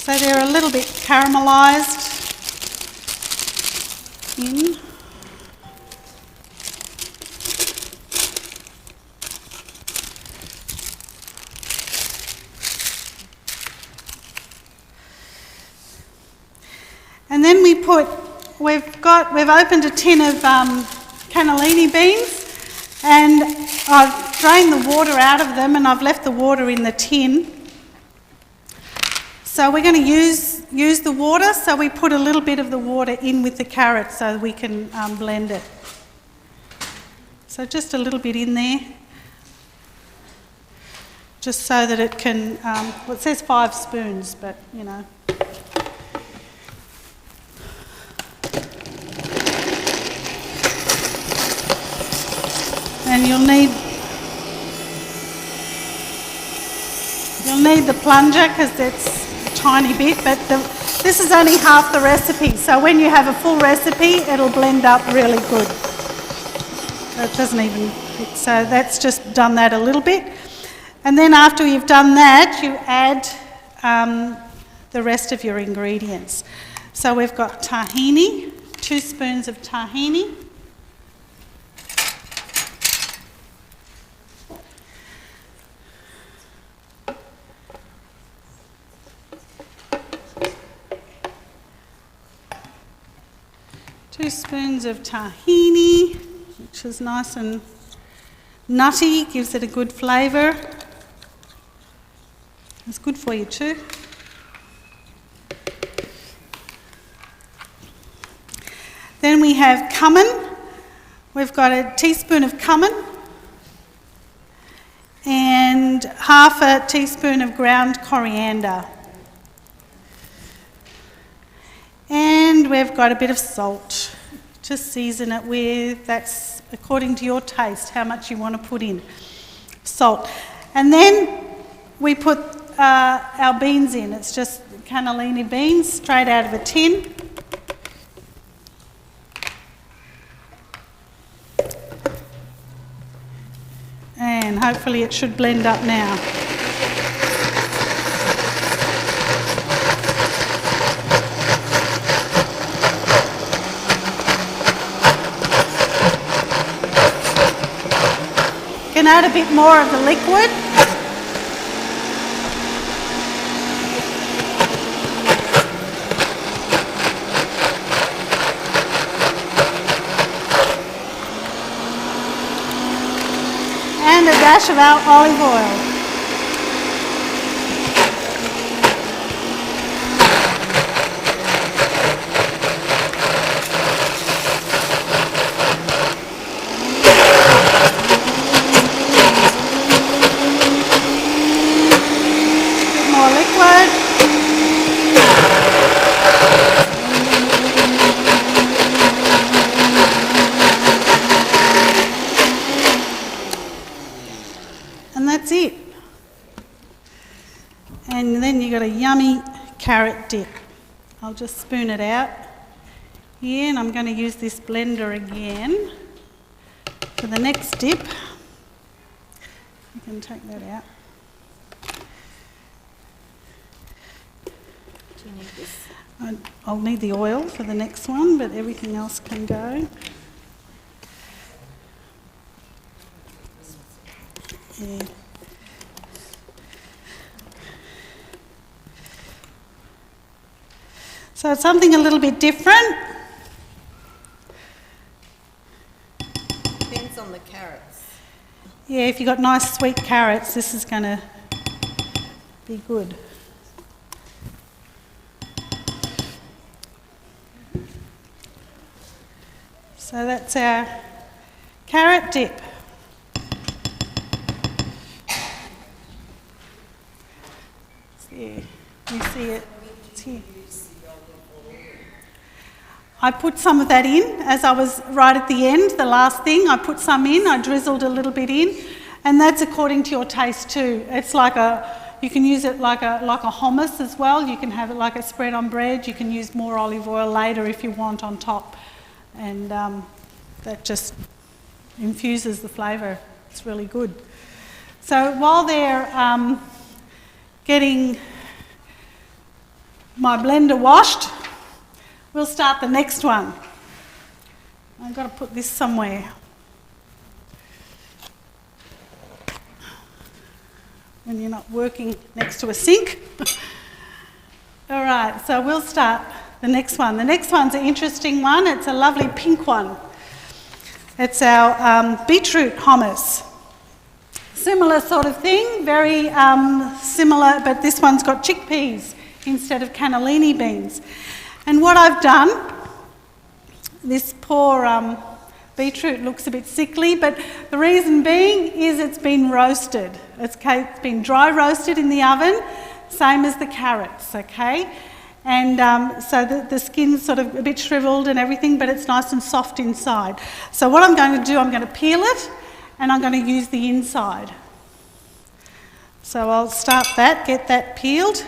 So they're a little bit caramelised in. And then we've opened a tin of cannellini beans, and I've drained the water out of them and I've left the water in the tin. So we're going to use the water, so we put a little bit of the water in with the carrot so we can blend it. So just a little bit in there, just so that it can, well it says 5 spoons, but you know. And you'll need the plunger because it's a tiny bit, but this is only half the recipe. So when you have a full recipe, it'll blend up really good. It doesn't even fit. So that's just done that a little bit. And then after you've done that, you add the rest of your ingredients. So we've got tahini, 2 spoons of tahini. Two spoons of tahini, which is nice and nutty, gives it a good flavour. It's good for you too. Then we have cumin. We've got a teaspoon of cumin and half a teaspoon of ground coriander. And we've got a bit of salt to season it with. That's according to your taste, how much you want to put in. Salt. And then we put our beans in. It's just cannellini beans straight out of a tin. And hopefully it should blend up now. You can add a bit more of the liquid. dash of our olive oil. More liquid. And that's it. And then you've got a yummy carrot dip. I'll just spoon it out here, and I'm going to use this blender again for the next dip. You can take that out. Do you need this? I'll need the oil for the next one, but everything else can go. Yeah. So it's something a little bit different. Depends on the carrots. Yeah, if you've got nice sweet carrots, this is going to be good. So that's our carrot dip. Yeah, you see it? It's here. I put some of that in as I was right at the end, the last thing. I put some in, I drizzled a little bit in, and that's according to your taste too. It's like you can use it like a hummus as well. You can have it like a spread on bread. You can use more olive oil later if you want on top, and that just infuses the flavour. It's really good. So while they're getting my blender washed, we'll start the next one. I've got to put this somewhere. When you're not working next to a sink. All right, so we'll start the next one. The next one's an interesting one. It's a lovely pink one. It's our beetroot hummus. Similar sort of thing, very similar, but this one's got chickpeas instead of cannellini beans. And what I've done, this poor beetroot looks a bit sickly, but the reason being is it's been roasted. It's been dry roasted in the oven, same as the carrots, okay? And so the skin's sort of a bit shriveled and everything, but it's nice and soft inside. So what I'm going to do, I'm going to peel it, and I'm going to use the inside. So I'll start that, get that peeled.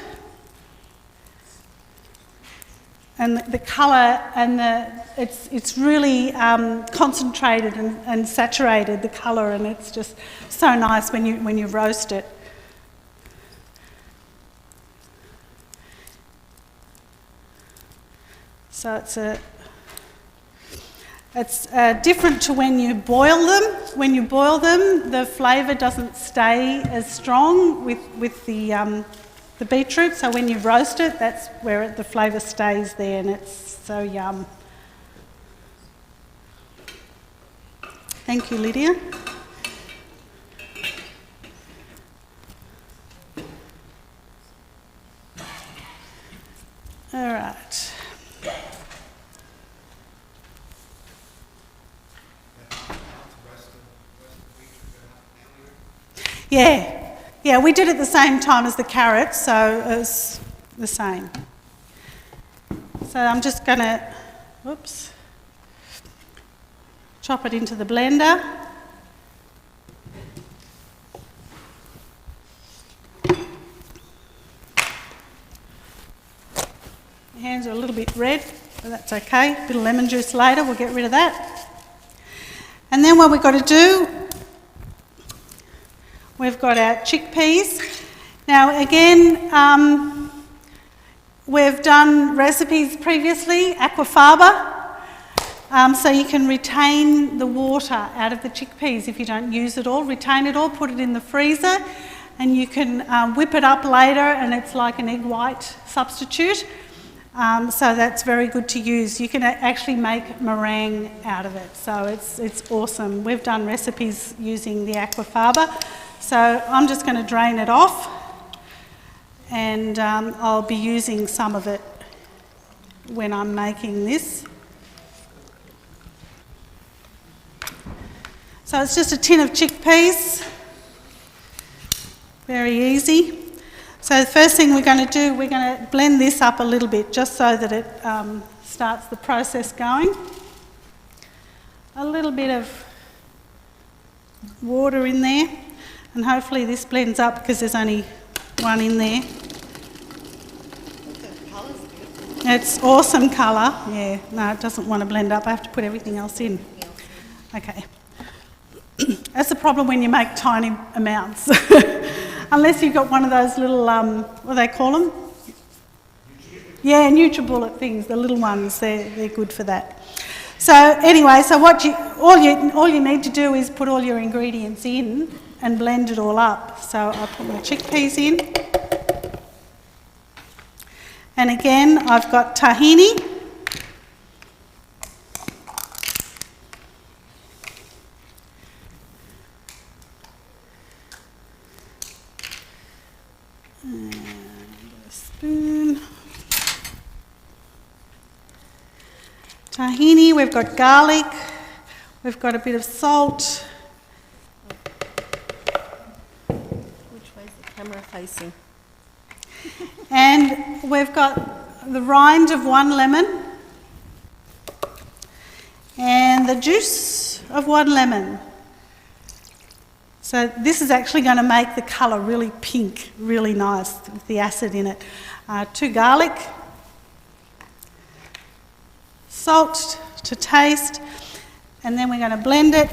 And the colour and it's really concentrated and saturated, the colour, and it's just so nice when you roast it. So it's different to when you boil them. When you boil them, the flavour doesn't stay as strong with the beetroot. So when you roast it, that's where the flavour stays there, and it's so yum. Thank you, Lydia. All right. Yeah, we did it at the same time as the carrots, so it was the same. So I'm just going to, chop it into the blender. My hands are a little bit red, but that's okay. A bit of lemon juice later, we'll get rid of that. And then what we've got to do, we've got our chickpeas. Now again, we've done recipes previously, aquafaba, so you can retain the water out of the chickpeas if you don't use it all. Retain it all, put it in the freezer, and you can whip it up later, and it's like an egg white substitute. So that's very good to use. You can actually make meringue out of it, so it's awesome. We've done recipes using the aquafaba, so I'm just going to drain it off, and I'll be using some of it when I'm making this. So it's just a tin of chickpeas, very easy. So the first thing we're going to do, we're going to blend this up a little bit just so that it starts the process going. A little bit of water in there, and hopefully this blends up because there's only one in there. It's awesome colour. Yeah, no, it doesn't want to blend up. I have to put everything else in. Okay. That's the problem when you make tiny amounts. Unless you've got one of those little, what do they call them? Yeah, NutriBullet things, the little ones, they're good for that. So anyway, so all you need to do is put all your ingredients in and blend it all up. So I put my chickpeas in. And again, I've got tahini. And a spoon. Tahini, we've got garlic, we've got a bit of salt. Which way is the camera facing? And we've got the rind of 1 lemon and the juice of 1 lemon. So this is actually going to make the colour really pink, really nice with the acid in it. 2 garlic, salt to taste, and then we're going to blend it.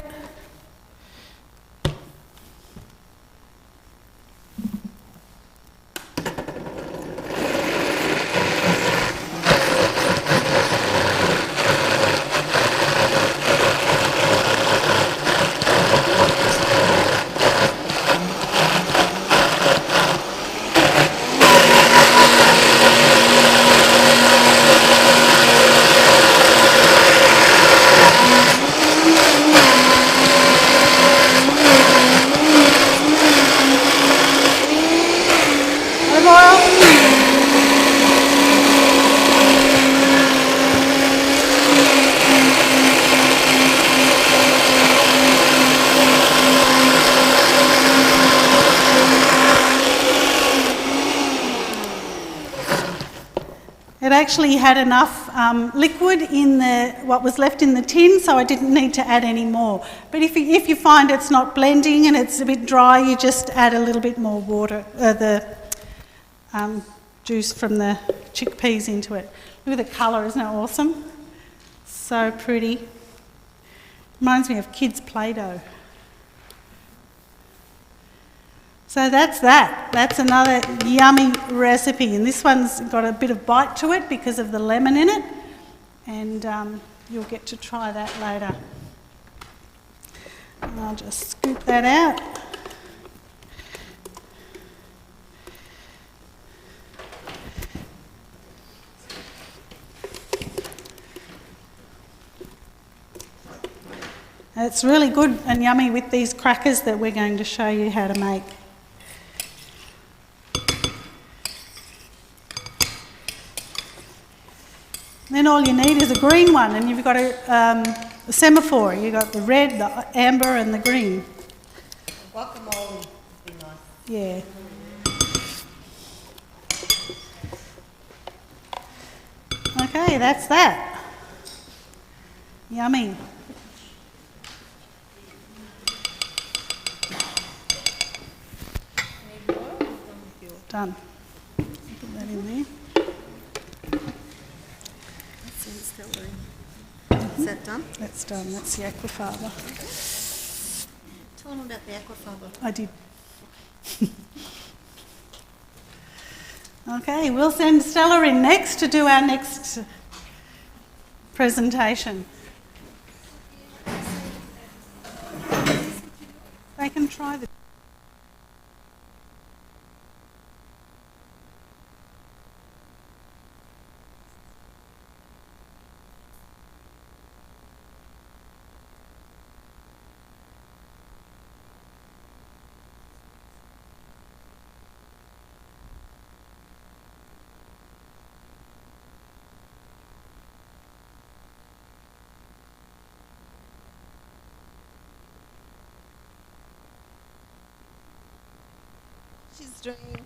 It actually had enough liquid in what was left in the tin, so I didn't need to add any more. But if you find it's not blending and it's a bit dry, you just add a little bit more water, the juice from the chickpeas into it. Look at the colour, isn't it awesome? So pretty. Reminds me of kids' Play-Doh. So that's that. That's another yummy recipe, and this one's got a bit of bite to it because of the lemon in it, and you'll get to try that later. And I'll just scoop that out. It's really good and yummy with these crackers that we're going to show you how to make. Then all you need is a green one, and you've got a semaphore. You've got the red, the amber and the green. Guacamole would be nice. Yeah. Okay, that's that. Yummy. Done. Put that in there. Is that done? That's done. That's the aquafaba. Tell them about the aquafaba. I did. Okay, we'll send Stella in next to do our next presentation. They can try the she's doing...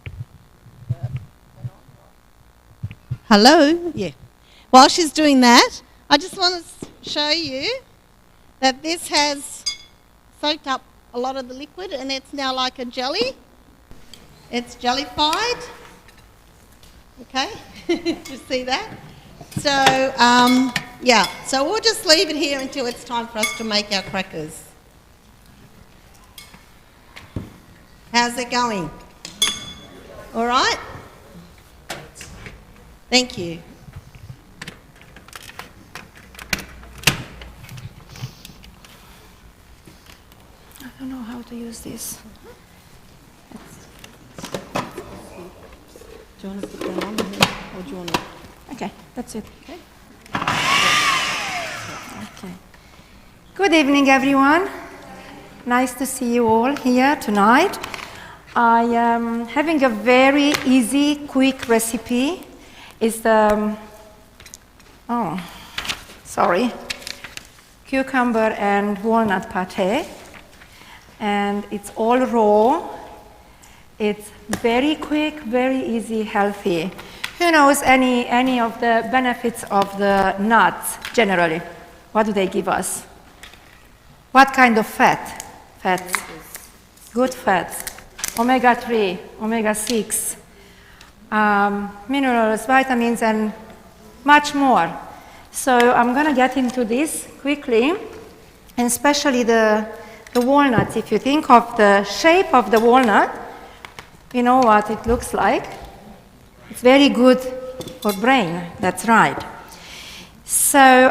Hello? Yeah. While she's doing that, I just want to show you that this has soaked up a lot of the liquid and it's now like a jelly. It's jellified. Okay, you see that? So, yeah, so we'll just leave it here until it's time for us to make our crackers. How's it going? All right? Thank you. I don't know how to use this. Do you want to put that on here, or do you want to... Okay, that's it. Okay. Good evening, everyone. Nice to see you all here tonight. I am having a very easy, quick recipe. It's the, cucumber and walnut pate. And it's all raw. It's very quick, very easy, healthy. Who knows any of the benefits of the nuts generally? What do they give us? What kind of fat? Fats. Good fats. Omega-3, omega-6, minerals, vitamins, and much more. So I'm going to get into this quickly, and especially the walnuts. If you think of the shape of the walnut, you know what it looks like. It's very good for brain, that's right. So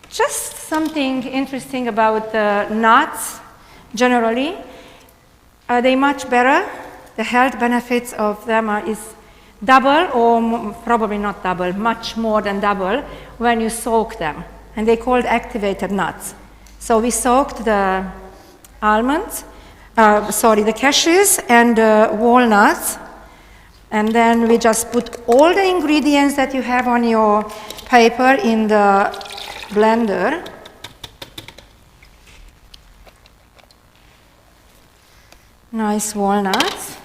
just something interesting about the nuts generally. Are they much better? The health benefits of them is double, or probably not double, much more than double when you soak them. And they're called activated nuts. So we soaked the almonds, the cashews and walnuts, and then we just put all the ingredients that you have on your paper in the blender. Nice walnuts.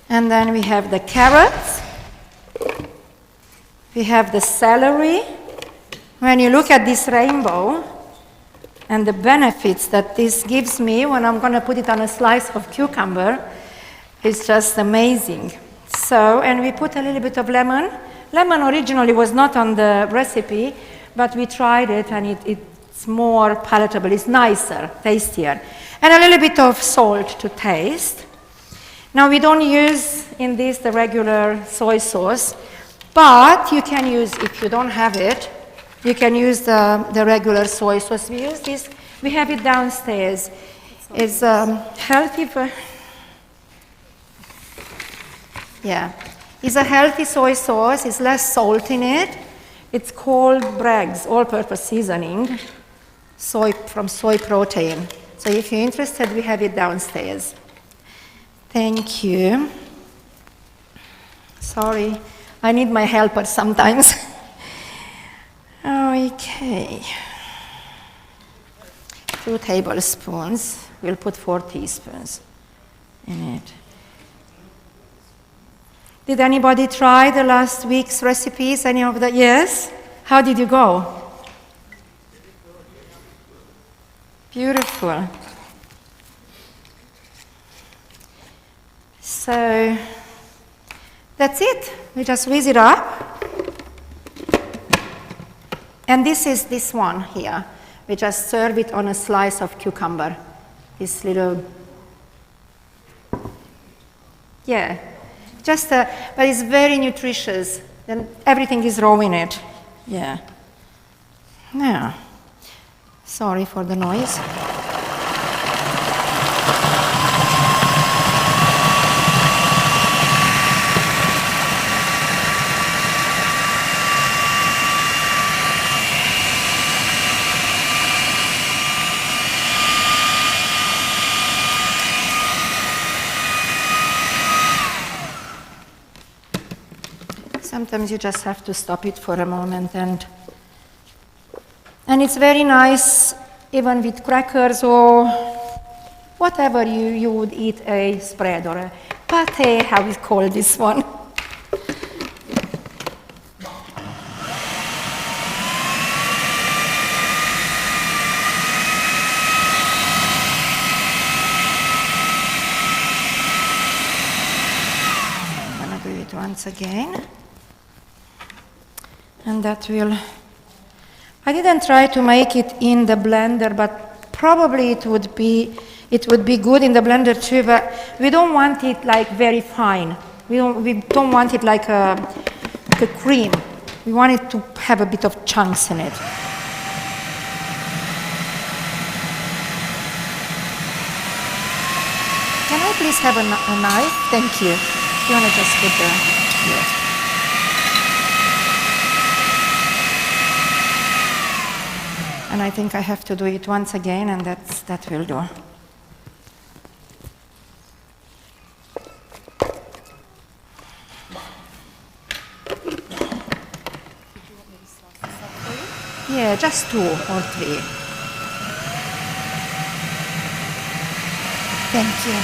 And then we have the carrots. We have the celery. When you look at this rainbow and the benefits that this gives me when I'm going to put it on a slice of cucumber, it's just amazing. So, and we put a little bit of lemon. Lemon originally was not on the recipe, but we tried it and it's more palatable, it's nicer, tastier. And a little bit of salt to taste. Now we don't use in this the regular soy sauce, but you can use, if you don't have it, you can use the regular soy sauce. We use this, we have it downstairs. It's healthy for, yeah. It's a healthy soy sauce, it's less salt in it. It's called Bragg's all-purpose seasoning, from soy protein. So if you're interested, we have it downstairs. Thank you. Sorry, I need my helper sometimes. Okay. 2 tablespoons. We'll put 4 teaspoons in it. Did anybody try the last week's recipes? Any of the, yes? How did you go? Beautiful. So that's it. We just whiz it up. And this is this one here. We just serve it on a slice of cucumber. This little, yeah. Just, but it's very nutritious. And everything is raw in it. Yeah. Now, sorry for the noise. Sometimes you just have to stop it for a moment, and it's very nice even with crackers or whatever you would eat a spread or a pâté, how we call this one. I'm gonna do it once again. And that will, I didn't try to make it in the blender, but probably it would be good in the blender too, but we don't want it like very fine. We don't want it like a cream. We want it to have a bit of chunks in it. Can I please have a knife? Thank you. You want to just put the, yes. And I think I have to do it once again, and that will do. Yeah, just 2 or 3. Thank you.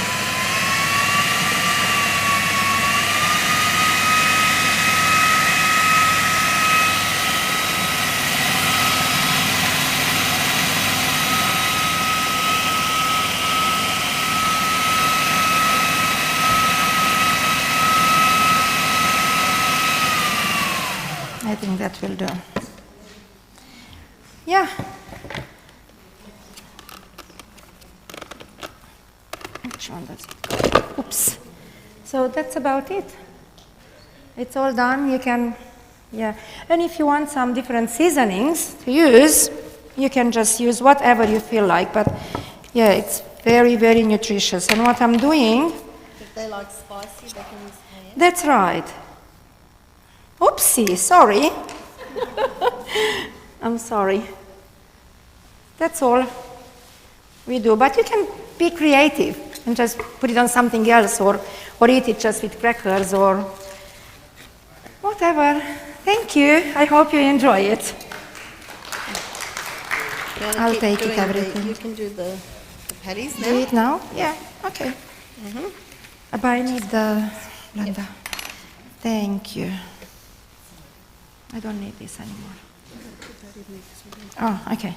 I think that will do. Yeah. Which one does it go? Oops. So that's about it. It's all done. You can, yeah. And if you want some different seasonings to use, you can just use whatever you feel like. But yeah, it's very, very nutritious. And what I'm doing... If they like spicy, they can use cayenne. That's right. Oopsie, sorry. I'm sorry. That's all we do. But you can be creative and just put it on something else or eat it just with crackers or whatever. Thank you. I hope you enjoy it. I'll take it, everything. You can do the patties now. Do it now? Yeah, okay. But I need the blender. Thank you. I don't need this anymore. Oh, okay.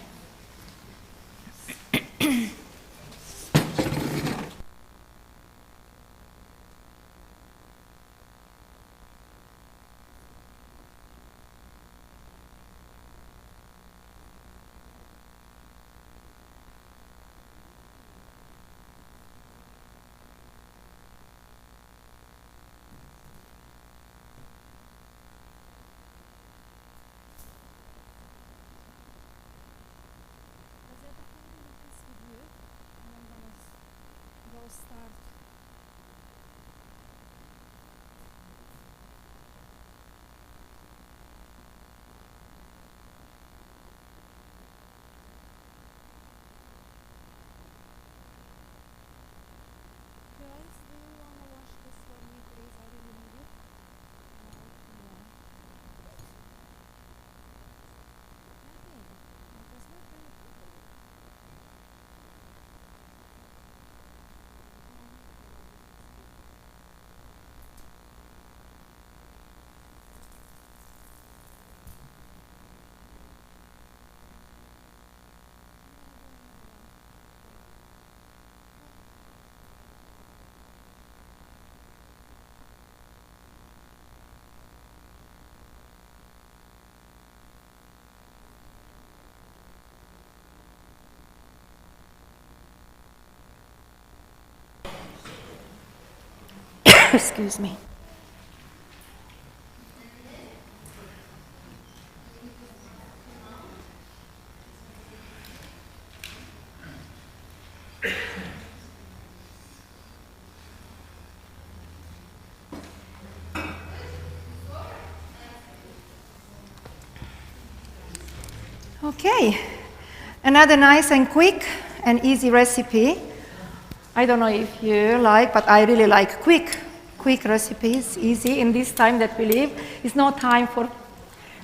Excuse me. Okay, another nice and quick and easy recipe. I don't know if you like, but I really like quick recipes, easy. In this time that we live, it's no time for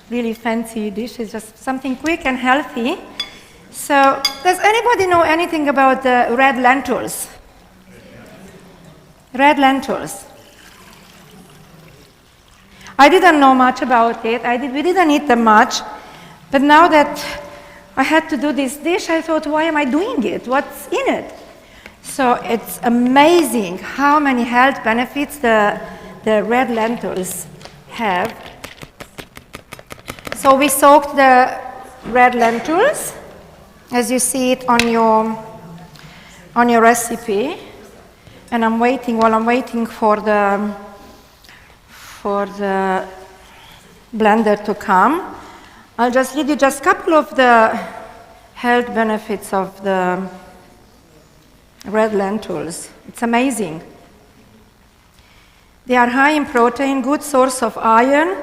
really fancy dishes, just something quick and healthy. So, does anybody know anything about the red lentils? Red lentils. I didn't know much about it. We didn't eat them much. But now that I had to do this dish, I thought, why am I doing it? What's in it? So it's amazing how many health benefits the red lentils have. So we soaked the red lentils, as you see it on your recipe. And while I'm waiting for the blender to come, I'll just read you just a couple of the health benefits of the red lentils. It's amazing. They are high in protein, good source of iron.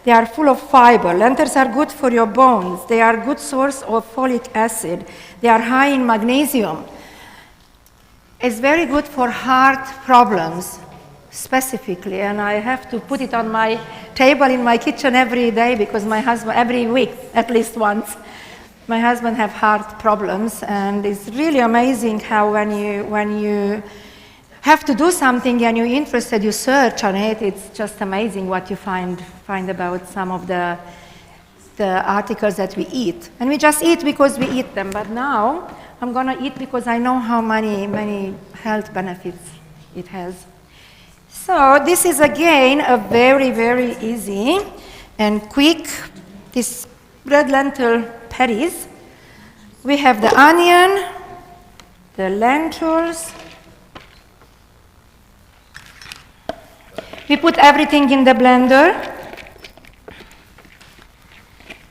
They are full of fiber. Lentils are good for your bones. They are a good source of folic acid. They are high in magnesium. It's very good for heart problems, specifically, and I have to put it on my table in my kitchen every day because my husband, every week, at least once, my husband have heart problems, and it's really amazing how when you have to do something and you're interested, you search on it. It's just amazing what you find about some of the articles that we eat. And we just eat because we eat them, but now I'm going to eat because I know how many health benefits it has. So this is again a very, very easy and quick, this red lentil patties. We have the onion, the lentils. We put everything in the blender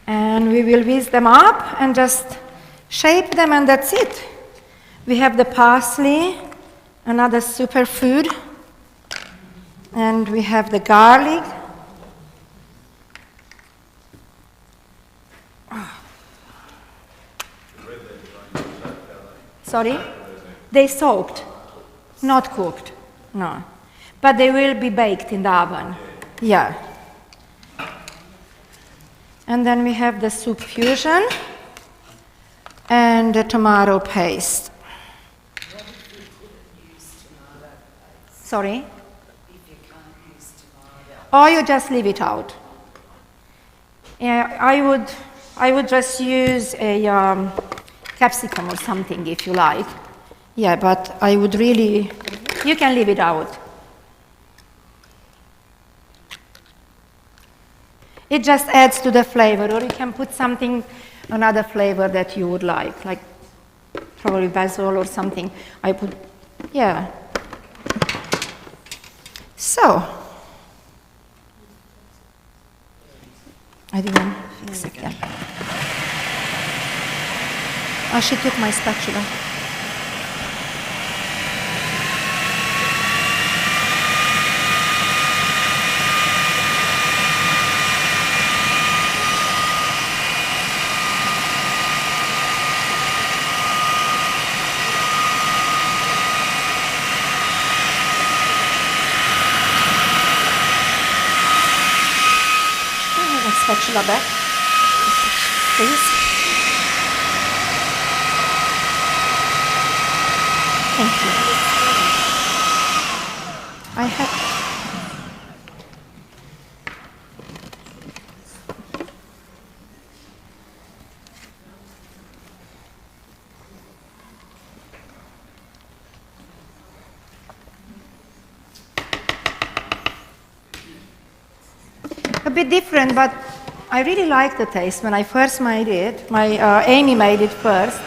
and we will whisk them up and just shape them, and that's it. We have the parsley, another superfood, and we have the garlic. Sorry? They soaked, not cooked, no. But they will be baked in the oven, yeah. And then we have the soup fusion and the tomato paste. Sorry? Or you just leave it out. Yeah, I would just use a capsicum or something if you like. Yeah, but I would really, you can leave it out. It just adds to the flavor, or you can put something, another flavor that you would like probably basil or something. I put, yeah. So, I didn't fix it yet. Oh, she took my spatula. Spatula back, please. Thank you. I have. A bit different, but I really like the taste. When I first made it, Amy made it first,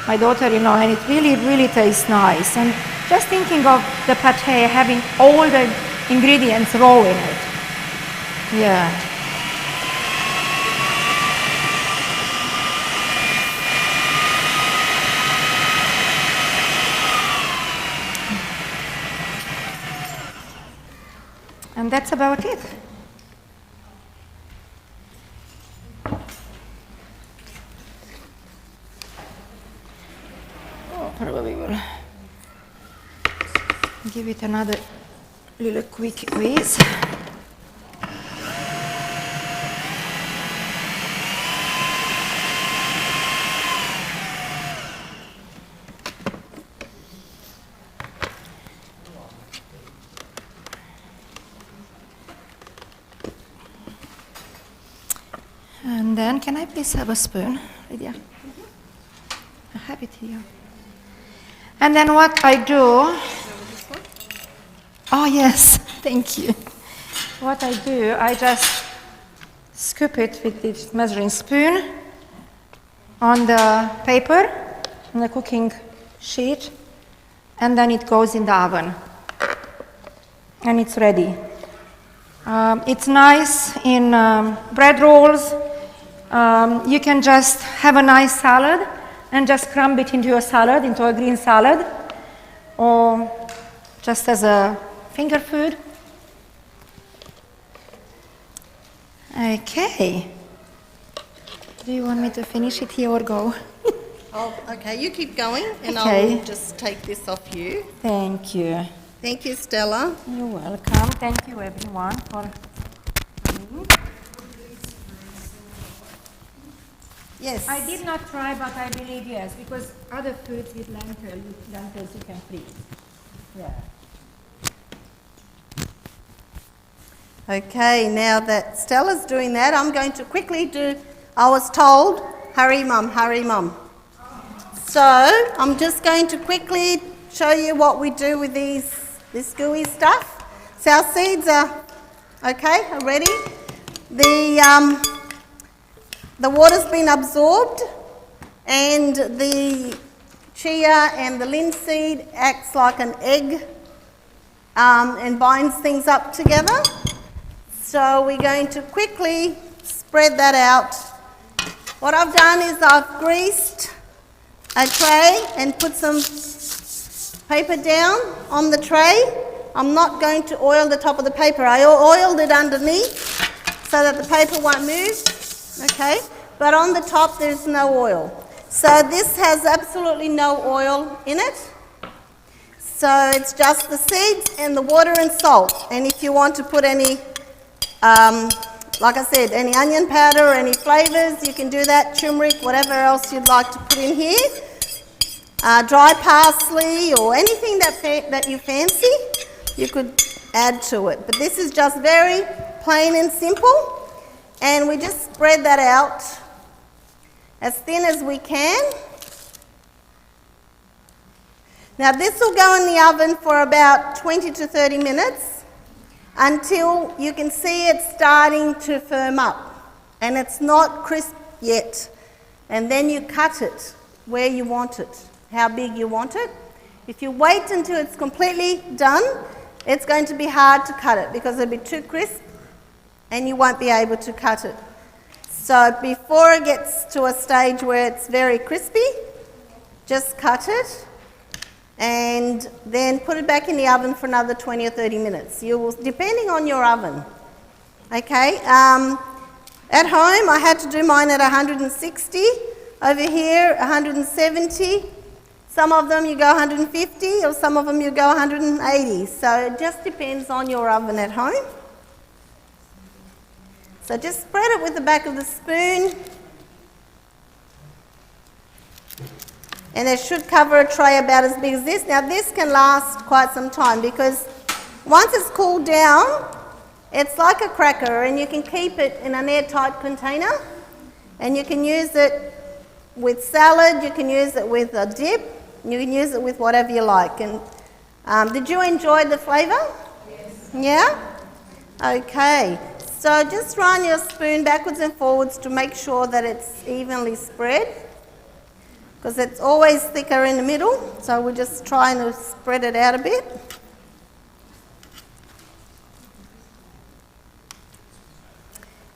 my daughter-in-law, and it really, really tastes nice. And just thinking of the pate having all the ingredients raw in it. Yeah. And that's about it. Probably will give it another little quick whiz. And then, can I please have a spoon, Lydia? I have it here. And then what I do... Oh, yes, thank you. What I do, I just scoop it with this measuring spoon on the paper, on the cooking sheet, and then it goes in the oven. And it's ready. It's nice in bread rolls. You can just have a nice salad and just crumb it into your salad, into a green salad, or just as a finger food. Okay. Do you want me to finish it here or go? Oh, okay, you keep going and Okay. I'll just take this off you. Thank you. Thank you, Stella. You're welcome. Thank you, everyone, for coming. Yes. I did not try, but I believe yes, because other foods with lentils you can freeze. Yeah. Okay, now that Stella's doing that, I'm going to quickly do, I was told, hurry mum, hurry mum. So, I'm just going to quickly show you what we do with this gooey stuff. So our seeds are, okay, are ready. The water's been absorbed and the chia and the linseed acts like an egg and binds things up together. So we're going to quickly spread that out. What I've done is I've greased a tray and put some paper down on the tray. I'm not going to oil the top of the paper. I oiled it underneath so that the paper won't move, okay? But on the top there's no oil. So this has absolutely no oil in it. So it's just the seeds and the water and salt. And if you want to put any, like I said, any onion powder or any flavours, you can do that, turmeric, whatever else you'd like to put in here. Dry parsley or anything that you fancy, you could add to it. But this is just very plain and simple. And we just spread that out as thin as we can. Now this will go in the oven for about 20 to 30 minutes until you can see it starting to firm up and it's not crisp yet. And then you cut it where you want it, how big you want it. If you wait until it's completely done, it's going to be hard to cut it because it'll be too crisp and you won't be able to cut it. So before it gets to a stage where it's very crispy, just cut it and then put it back in the oven for another 20 or 30 minutes. You will, depending on your oven. Okay, at home I had to do mine at 160. Over here, 170. Some of them you go 150 or some of them you go 180. So it just depends on your oven at home. So just spread it with the back of the spoon. And it should cover a tray about as big as this. Now this can last quite some time because once it's cooled down, it's like a cracker and you can keep it in an airtight container and you can use it with salad, you can use it with a dip, you can use it with whatever you like. And did you enjoy the flavour? Yes. Yeah? Okay. So just run your spoon backwards and forwards to make sure that it's evenly spread because it's always thicker in the middle. So we're just trying to spread it out a bit.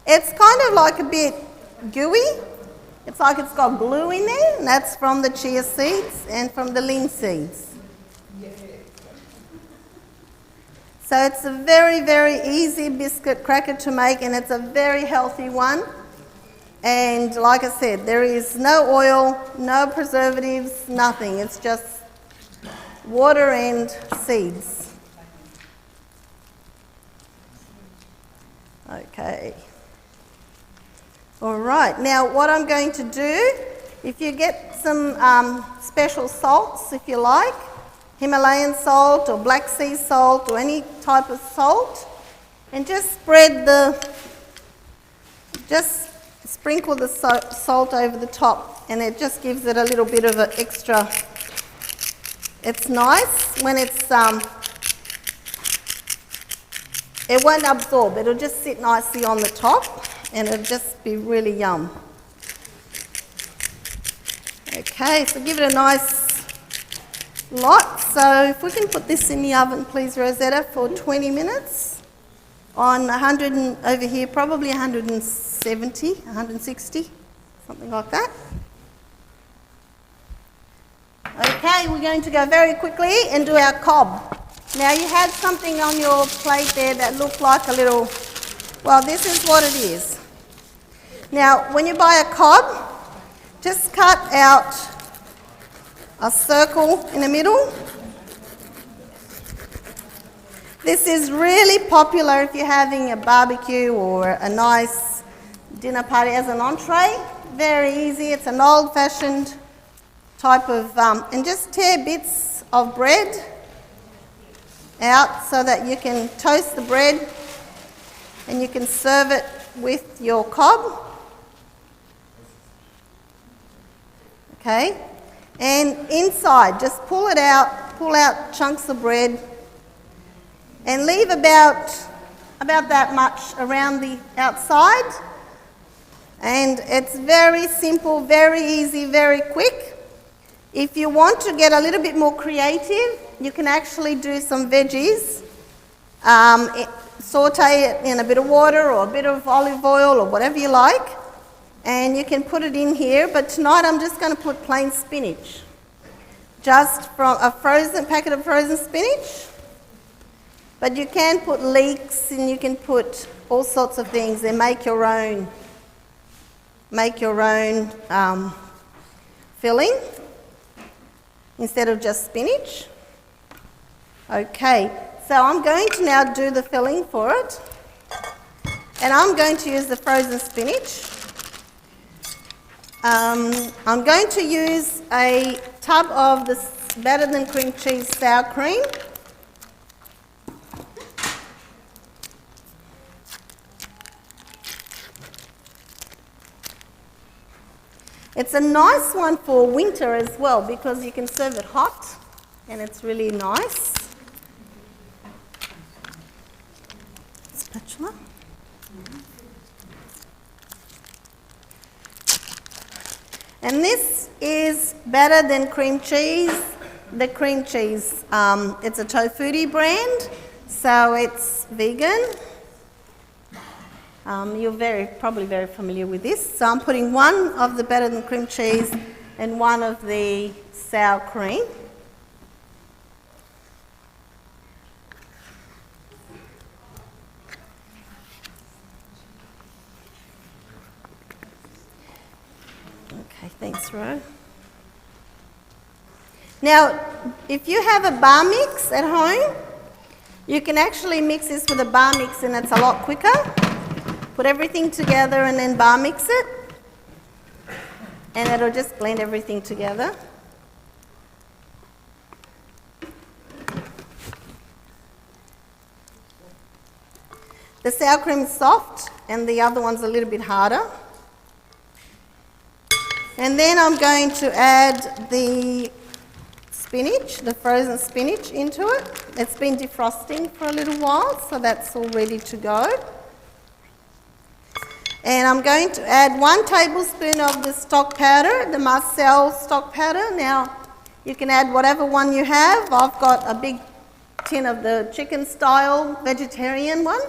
It's kind of like a bit gooey. It's like it's got glue in there, and that's from the chia seeds and from the linseeds. So it's a very, very easy biscuit cracker to make, and it's a very healthy one. And like I said, there is no oil, no preservatives, nothing. It's just water and seeds. Okay. All right, now what I'm going to do, if you get some special salts, if you like, Himalayan salt or black sea salt or any type of salt, and just spread sprinkle the salt over the top, and it just gives it a little bit of an extra. It's nice when it's, it won't absorb, it'll just sit nicely on the top, and it'll just be really yum. Okay, so give it a nice lot. So if we can put this in the oven, please, Rosetta, for 20 minutes on 100 and over here, probably 170, 160, something like that. Okay, we're going to go very quickly and do our cob. Now you had something on your plate there that looked like a little, well, this is what it is. Now when you buy a cob, just cut out a circle in the middle. This is really popular if you're having a barbecue or a nice dinner party as an entree. Very easy, it's an old-fashioned type of, and just tear bits of bread out so that you can toast the bread and you can serve it with your cob. Okay, and inside, just pull it out, pull out chunks of bread and leave about that much around the outside. And it's very simple, very easy, very quick. If you want to get a little bit more creative, you can actually do some veggies, saute it in a bit of water or a bit of olive oil or whatever you like, and you can put it in here. But tonight I'm just going to put plain spinach, just from a packet of frozen spinach. But you can put leeks and you can put all sorts of things and make your own filling instead of just spinach. Okay, so I'm going to now do the filling for it, and I'm going to use the frozen spinach. I'm going to use a tub of the better than cream cheese sour cream. It's a nice one for winter as well because you can serve it hot and it's really nice. Spatula. And this is better than cream cheese. The cream cheese, it's a Tofutti brand, so it's vegan. You're probably very familiar with this. So I'm putting one of the better than cream cheese and one of the sour cream. Okay, thanks, Ro. Now, if you have a bar mix at home, you can actually mix this with a bar mix and it's a lot quicker. Put everything together and then bar mix it, and it'll just blend everything together. The sour cream is soft and the other one's a little bit harder. And then I'm going to add the spinach, the frozen spinach, into it. It's been defrosting for a little while, so that's all ready to go. And I'm going to add 1 tablespoon of the stock powder, the Marcel stock powder. Now, you can add whatever one you have. I've got a big tin of the chicken style vegetarian one,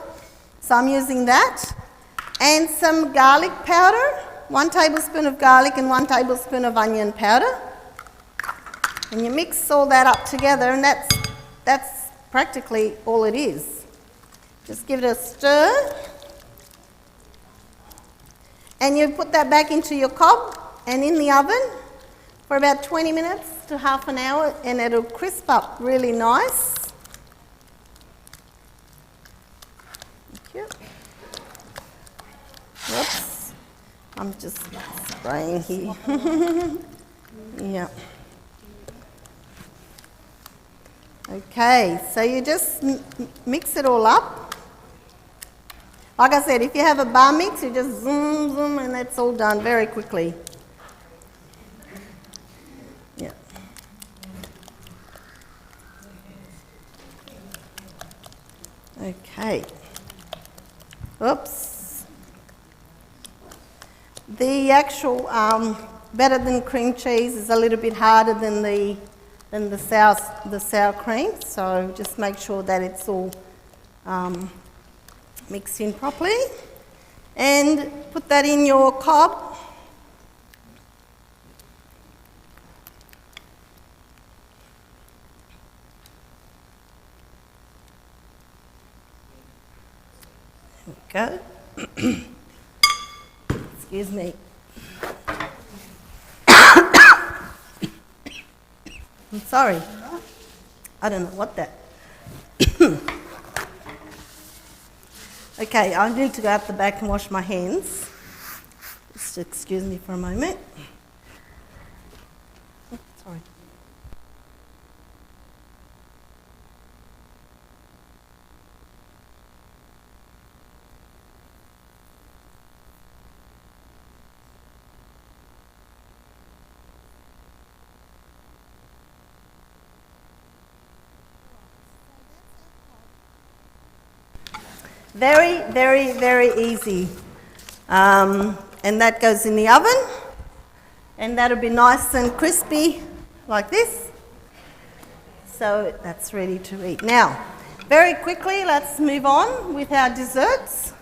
so I'm using that. And some garlic powder, 1 tablespoon of garlic and 1 tablespoon of onion powder. And you mix all that up together, and that's practically all it is. Just give it a stir. And you put that back into your cob and in the oven for about 20 minutes to half an hour, and it'll crisp up really nice. Thank you. Whoops. I'm just spraying here. Yeah. Okay, so you just mix it all up. Like I said, if you have a bar mix, you just zoom, zoom, and that's all done very quickly. Yeah. Okay. Oops. The actual better than cream cheese is a little bit harder than the sour cream, so just make sure that it's all mixed in properly. And put that in your cob. There we go. Excuse me. I'm sorry. I don't know what that. Okay, I need to go out the back and wash my hands. Just excuse me for a moment. Oh, sorry. Very, very, very easy. And that goes in the oven. And that'll be nice and crispy like this. So that's ready to eat. Now, very quickly, let's move on with our desserts.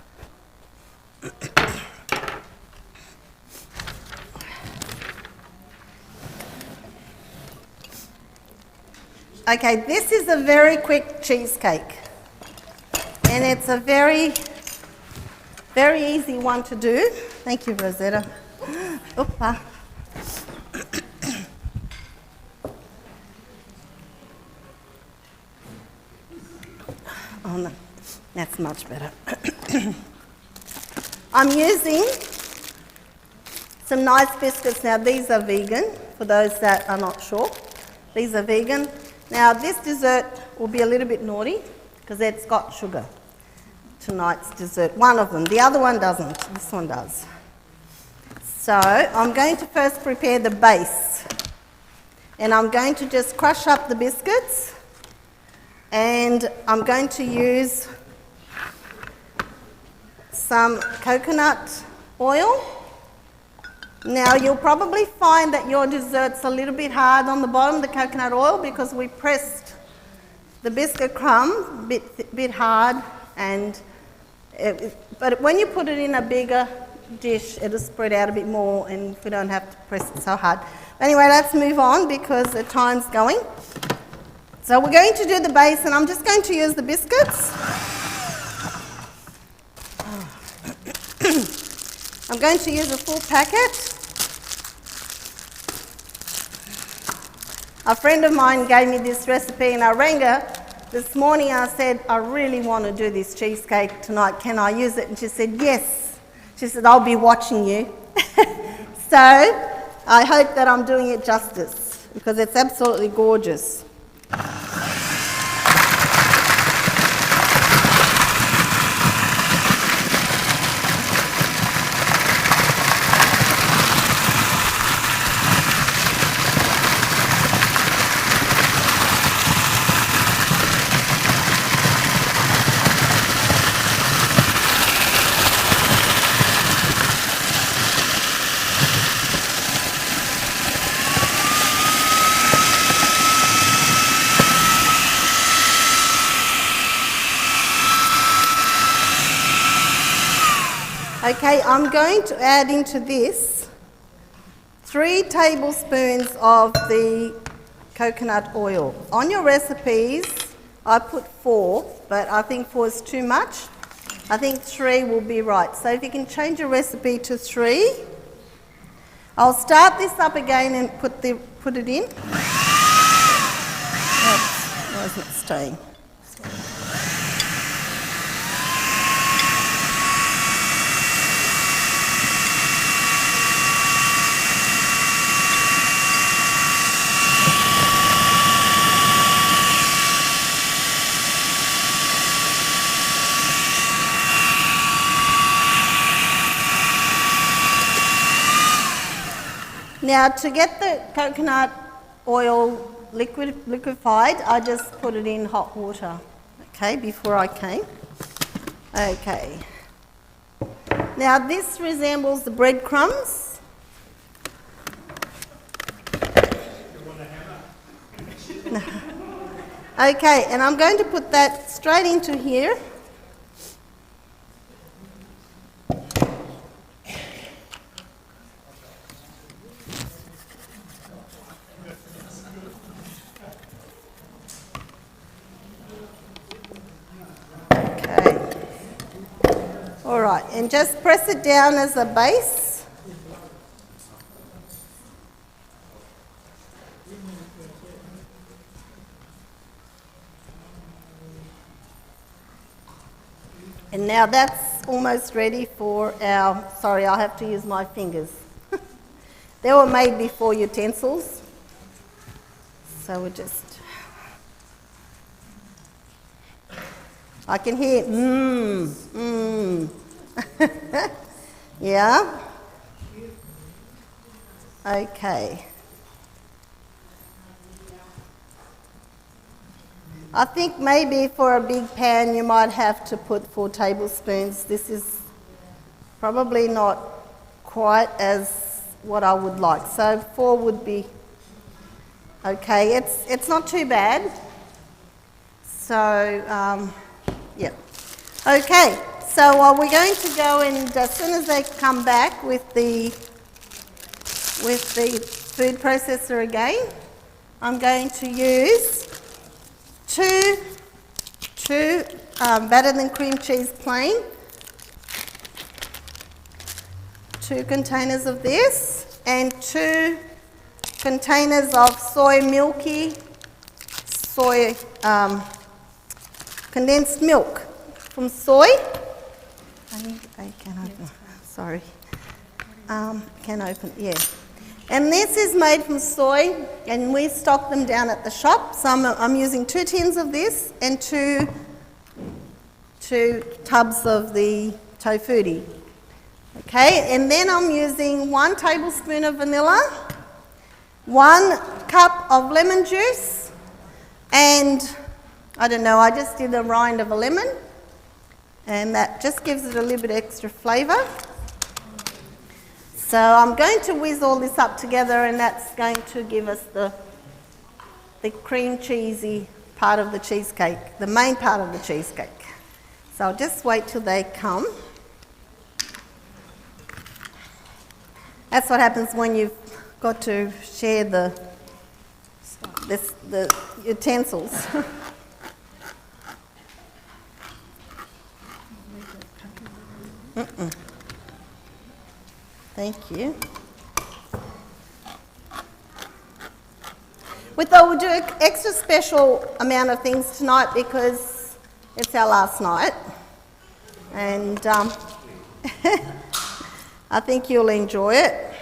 Okay, this is a very quick cheesecake. And it's a very, very easy one to do. Thank you, Rosetta. Oopa. Oh no, that's much better. I'm using some nice biscuits. Now these are vegan, for those that are not sure. These are vegan. Now this dessert will be a little bit naughty because it's got sugar. Tonight's dessert, one of them. The other one doesn't, this one does. So I'm going to first prepare the base. And I'm going to just crush up the biscuits. And I'm going to use some coconut oil. Now you'll probably find that your dessert's a little bit hard on the bottom, the coconut oil, because we pressed the biscuit crumb a bit hard, and but when you put it in a bigger dish, it'll spread out a bit more and we don't have to press it so hard. Anyway, let's move on because the time's going. So we're going to do the base, and I'm just going to use the biscuits. I'm going to use a full packet. A friend of mine gave me this recipe and I rang her this morning. I said, I really want to do this cheesecake tonight. Can I use it? And she said, yes. She said, I'll be watching you. So I hope that I'm doing it justice because it's absolutely gorgeous. Okay, I'm going to add into this 3 tablespoons of the coconut oil. On your recipes, I put 4, but I think 4 is too much. I think 3 will be right. So if you can change your recipe to 3, I'll start this up again and put it in. Why is it staying? Now, to get the coconut oil liquefied, I just put it in hot water, okay, before I came. Okay. Now, this resembles the breadcrumbs. Okay, and I'm going to put that straight into here. All right, and just press it down as a base. And now that's almost ready for our, sorry, I'll have to use my fingers. They were made before utensils. So we'll just, I can hear, yeah. Okay. I think maybe for a big pan you might have to put 4 tablespoons. This is probably not quite as what I would like. So 4 would be okay. It's not too bad. So yeah. Okay. So we're going to go, and as soon as they come back with the food processor again, I'm going to use two better than cream cheese plain, 2 containers of this, and 2 containers of condensed milk from soy. I can open. Sorry, can open. Yeah. And this is made from soy, and we stock them down at the shop. So I'm using 2 tins of this and 2 tubs of the tofuti. Okay, and then I'm using 1 tablespoon of vanilla, 1 cup of lemon juice, and I don't know, I just did a rind of a lemon, and that just gives it a little bit extra flavour. So I'm going to whiz all this up together, and that's going to give us the cream cheesy part of the cheesecake, the main part of the cheesecake. So I'll just wait till they come. That's what happens when you've got to share the utensils. Thank you. We thought we'd do an extra special amount of things tonight because it's our last night, and I think you'll enjoy it.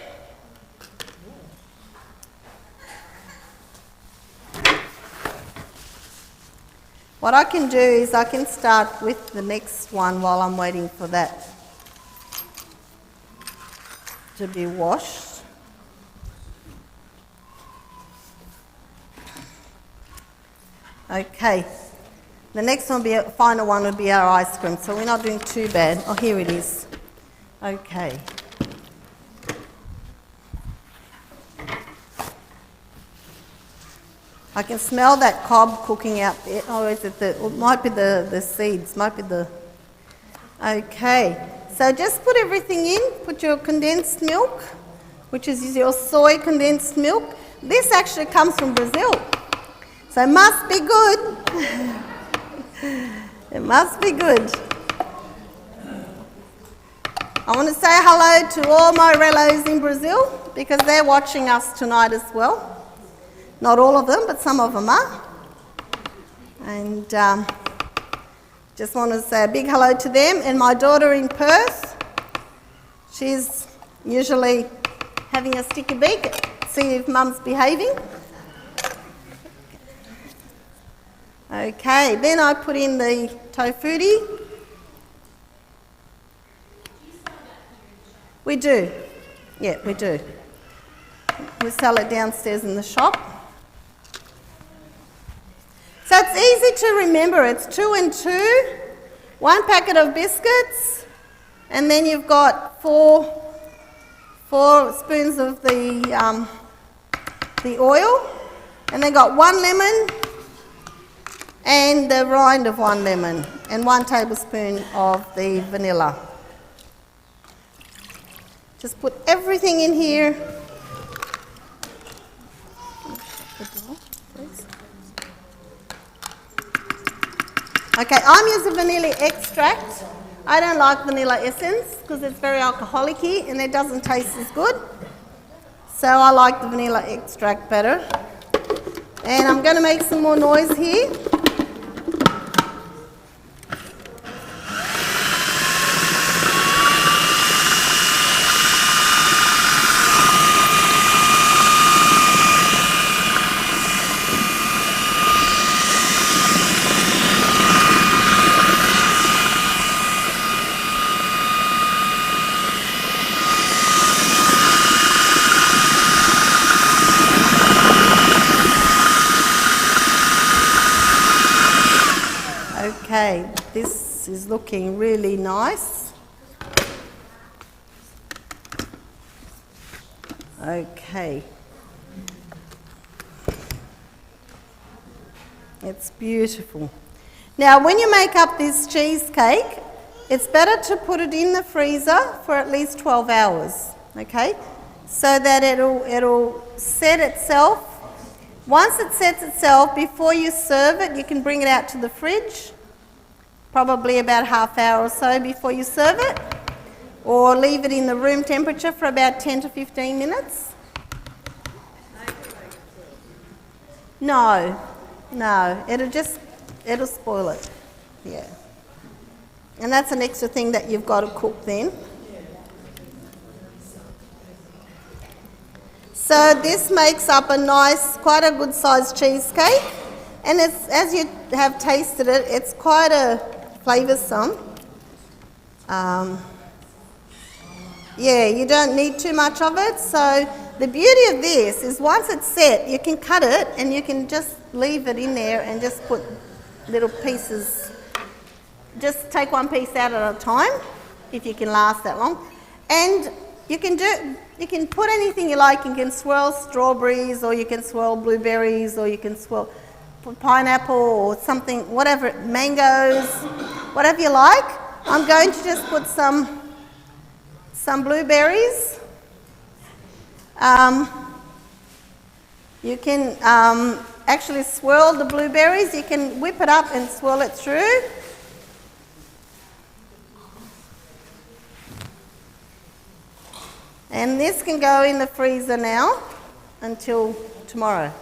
What I can do is I can start with the next one while I'm waiting for that to be washed. Okay, the next one, final one would be our ice cream, so we're not doing too bad. Oh, here it is. Okay. I can smell that cob cooking out there. Oh, is it it might be the seeds, might be the... Okay, so just put everything in. Put your condensed milk, which is your soy condensed milk. This actually comes from Brazil, so it must be good. It must be good. I want to say hello to all my relos in Brazil because they're watching us tonight as well. Not all of them, but some of them are. And just want to say a big hello to them. And my daughter in Perth, she's usually having a sticky beak, see if Mum's behaving. Okay, then I put in the tofuti. We do. Yeah, we do. We sell it downstairs in the shop. So it's easy to remember. It's 2 and 2, 1 packet of biscuits, and then you've got 4 spoons of the oil, and then got 1 lemon and the rind of 1 lemon and 1 tablespoon of the vanilla. Just put everything in here. Okay, I'm using vanilla extract. I don't like vanilla essence because it's very alcoholic-y and it doesn't taste as good. So I like the vanilla extract better. And I'm going to make some more noise here. Okay, this is looking really nice. Okay. It's beautiful. Now, when you make up this cheesecake, it's better to put it in the freezer for at least 12 hours, okay? So that it'll set itself. Once it sets itself, before you serve it, you can bring it out to the fridge, probably about half hour or so before you serve it, or leave it in the room temperature for about 10 to 15 minutes. No, it'll spoil it, yeah. And that's an extra thing that you've got to cook then. So this makes up a nice, quite a good sized cheesecake, and it's, as you have tasted it, it's quite a flavoursome. Yeah, you don't need too much of it. So the beauty of this is once it's set, you can cut it and you can just leave it in there and just put little pieces. Just take 1 piece out at a time, if you can last that long. And you can put anything you like. You can swirl strawberries, or you can swirl blueberries, or you can swirl pineapple or something, whatever, mangoes, whatever you like. I'm going to just put some blueberries. You can actually swirl the blueberries. You can whip it up and swirl it through. And this can go in the freezer now until tomorrow.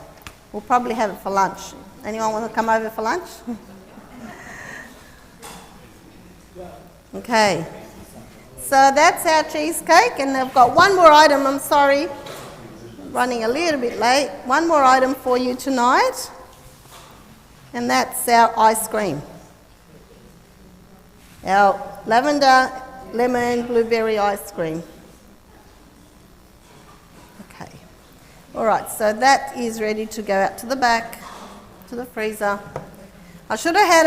We'll probably have it for lunch. Anyone want to come over for lunch? Okay. So that's our cheesecake, and I've got one more item. I'm sorry, running a little bit late. One more item for you tonight, and that's our ice cream. Our lavender, lemon, blueberry ice cream. Okay. All right, so that is ready to go out to the back, to the freezer. I should have had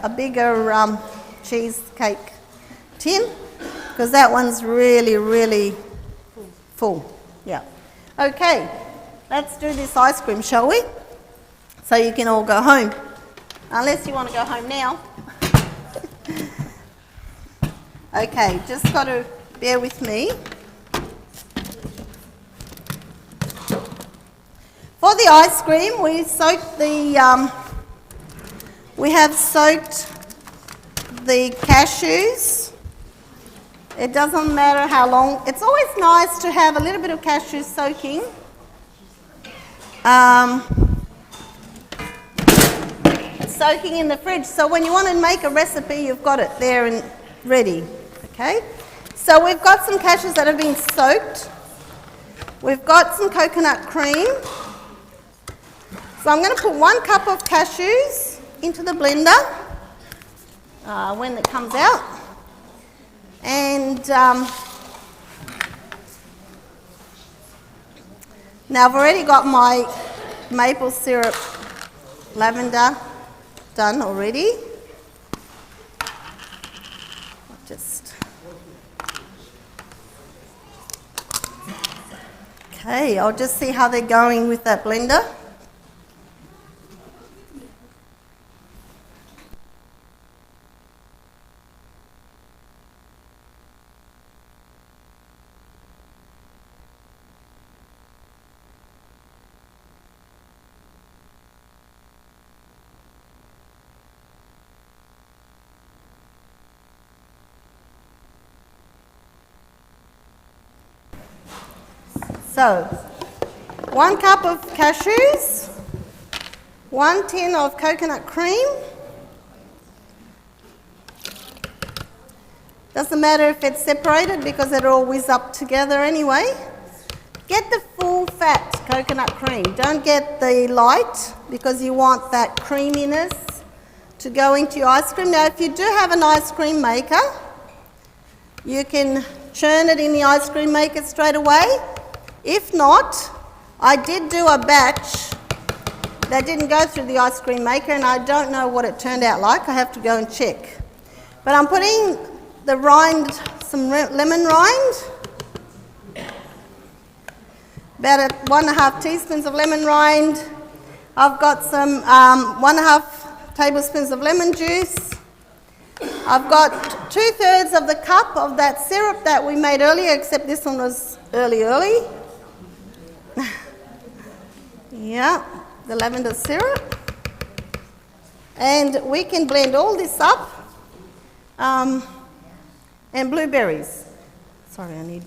a bigger cheesecake tin, because that one's really, really full. Yeah. Okay, let's do this ice cream, shall we? So you can all go home. Unless you want to go home now. Okay, just got to bear with me. For the ice cream, we have soaked the cashews. It doesn't matter how long. It's always nice to have a little bit of cashews soaking. Soaking in the fridge. So when you want to make a recipe, you've got it there and ready. Okay? So we've got some cashews that have been soaked. We've got some coconut cream. So I'm going to put 1 cup of cashews into the blender when it comes out. And Now I've already got my maple syrup lavender done already. Okay, I'll just see how they're going with that blender. So, 1 cup of cashews, 1 tin of coconut cream. Doesn't matter if it's separated because it'll all whiz up together anyway. Get the full fat coconut cream. Don't get the light because you want that creaminess to go into your ice cream. Now, if you do have an ice cream maker, you can churn it in the ice cream maker straight away. If not, I did do a batch that didn't go through the ice cream maker and I don't know what it turned out like. I have to go and check. But I'm putting the rind, some lemon rind, about 1.5 teaspoons of lemon rind. I've got some 1.5 tablespoons of lemon juice. I've got 2/3 of the cup of that syrup that we made earlier, except this one was early. Yeah, the lavender syrup. And we can blend all this up. And blueberries. Sorry, I need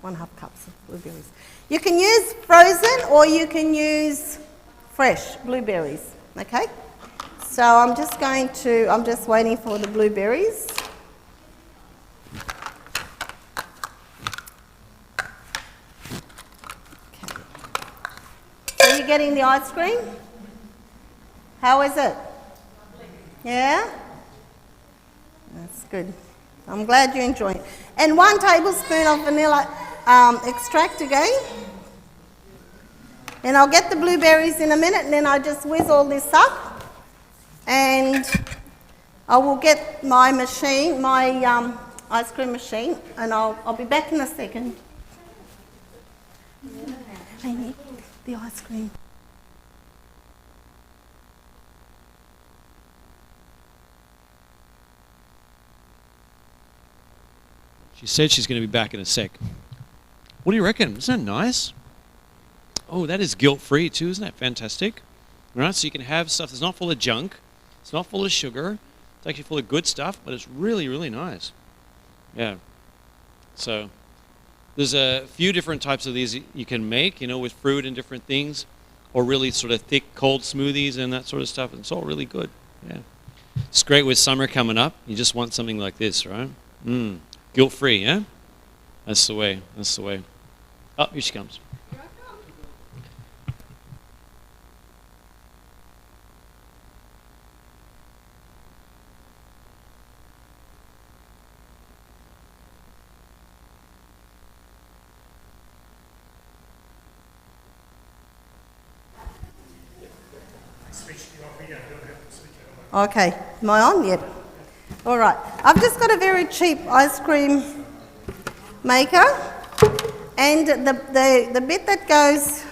1/2 cups of blueberries. You can use frozen or you can use fresh blueberries, okay? So I'm just waiting for the blueberries. Are you getting the ice cream? How is it? Yeah? That's good. I'm glad you're enjoying it. And 1 tablespoon of vanilla extract again. And I'll get the blueberries in a minute and then I'll just whiz all this up. And I will get my machine, my ice cream machine, and I'll be back in a second. I need the ice cream. She said she's going to be back in a sec. What do you reckon? Isn't that nice? Oh, that is guilt-free too. Isn't that fantastic? Right, so you can have stuff that's not full of junk. It's not full of sugar. It's actually full of good stuff, but it's really, really nice. Yeah. So there's a few different types of these you can make, you know, with fruit and different things, or really sort of thick, cold smoothies and that sort of stuff. It's all really good. Yeah. It's great with summer coming up. You just want something like this, right? Guilt-free, yeah? That's the way. That's the way. Oh, here she comes. Okay, am I on yet? All right, I've just got a very cheap ice cream maker, and the bit that goes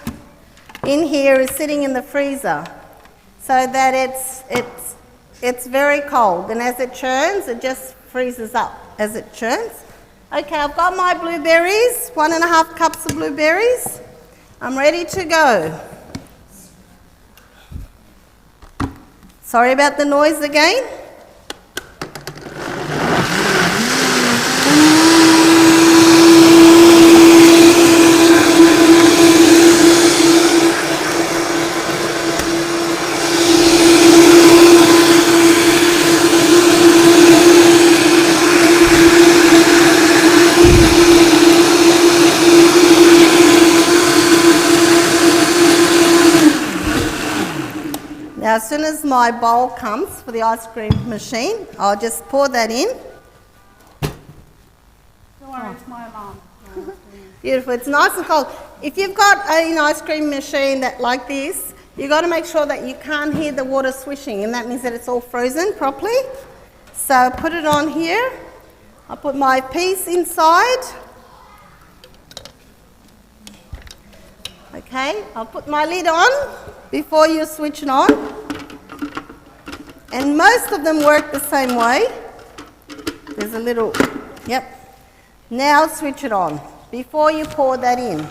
in here is sitting in the freezer, so that it's very cold, and as it churns, it just freezes up as it churns. Okay, I've got my blueberries, 1.5 cups of blueberries. I'm ready to go. Sorry about the noise again. Now, as soon as my bowl comes for the ice cream machine, I'll just pour that in. Don't worry, it's my alarm. Beautiful. It's nice and cold. if you've got an ice cream machine that like this, you've got to make sure that you can't hear the water swishing, and that means that it's all frozen properly. So put it on here. I'll put my piece inside. Okay, I'll put my lid on before you switch it on. And most of them work the same way. There's a little, yep. Now switch it on before you pour that in.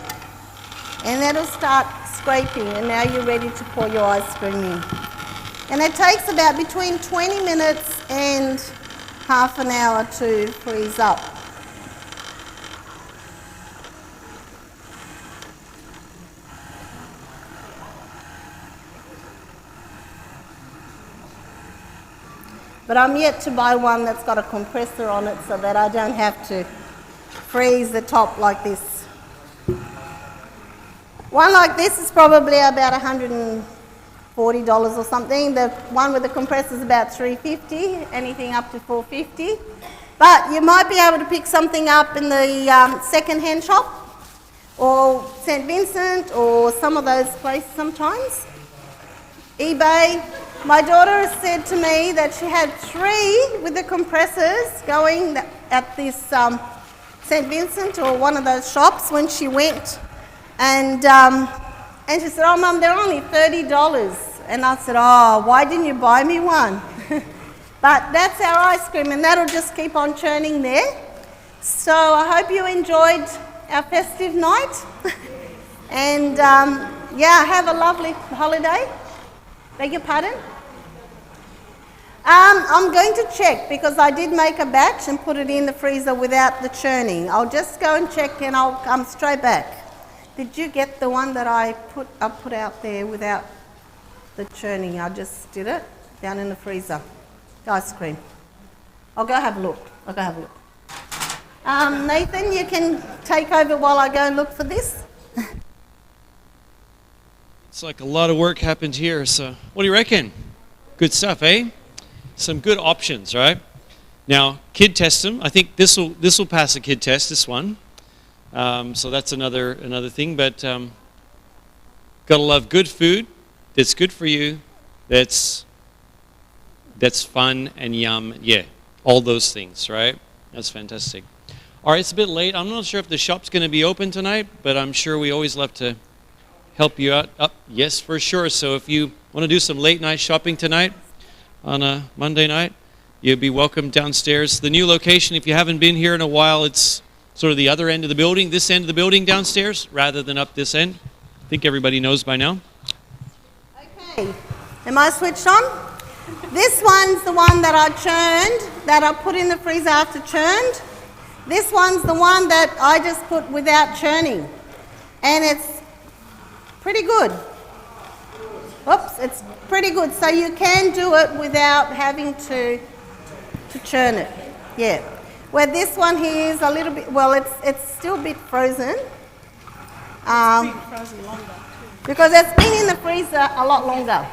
And that'll start scraping, and now you're ready to pour your ice cream in. And it takes about between 20 minutes and half an hour to freeze up. But I'm yet to buy one that's got a compressor on it so that I don't have to freeze the top like this. One like this is probably about $140 or something. The one with the compressor is about $350, anything up to $450. But you might be able to pick something up in the second-hand shop or St. Vincent or some of those places sometimes. eBay. My daughter said to me that she had 3 with the compressors going at this St. Vincent or one of those shops when she went. And she said, "Oh, Mum, they're only $30. And I said, "Oh, why didn't you buy me one?" But that's our ice cream, and that'll just keep on churning there. So I hope you enjoyed our festive night. And yeah, have a lovely holiday. Beg your pardon? I'm going to check because I did make a batch and put it in the freezer without the churning. I'll just go and check and I'll come straight back. Did you get the one that I put out there without the churning? I just did it down in the freezer. The ice cream. I'll go have a look. Nathan, you can take over while I go and look for this. It's like a lot of work happened here, so what do you reckon? Good stuff, eh? Some good options, right? Now, kid test them. I think this will pass a kid test, this one. So that's another thing, but gotta love good food that's good for you, that's fun and yum. Yeah, all those things, right? That's fantastic. All right, it's a bit late. I'm not sure if the shop's going to be open tonight, but I'm sure we always love to help you out. Yes, for sure. So if you want to do some late night shopping tonight on a Monday night, you'll be welcome downstairs. The new location, if you haven't been here in a while, it's sort of the other end of the building, this end of the building downstairs, rather than up this end. I think everybody knows by now. Okay, am I switched on? This one's the one that I churned, that I put in the freezer after churned. This one's the one that I just put without churning. And it's pretty good. Oops, it's pretty good. So you can do it without having to churn it. Yeah. Where this one here is a little bit, well, it's still a bit frozen. It's been frozen longer too. Because it's been in the freezer a lot longer.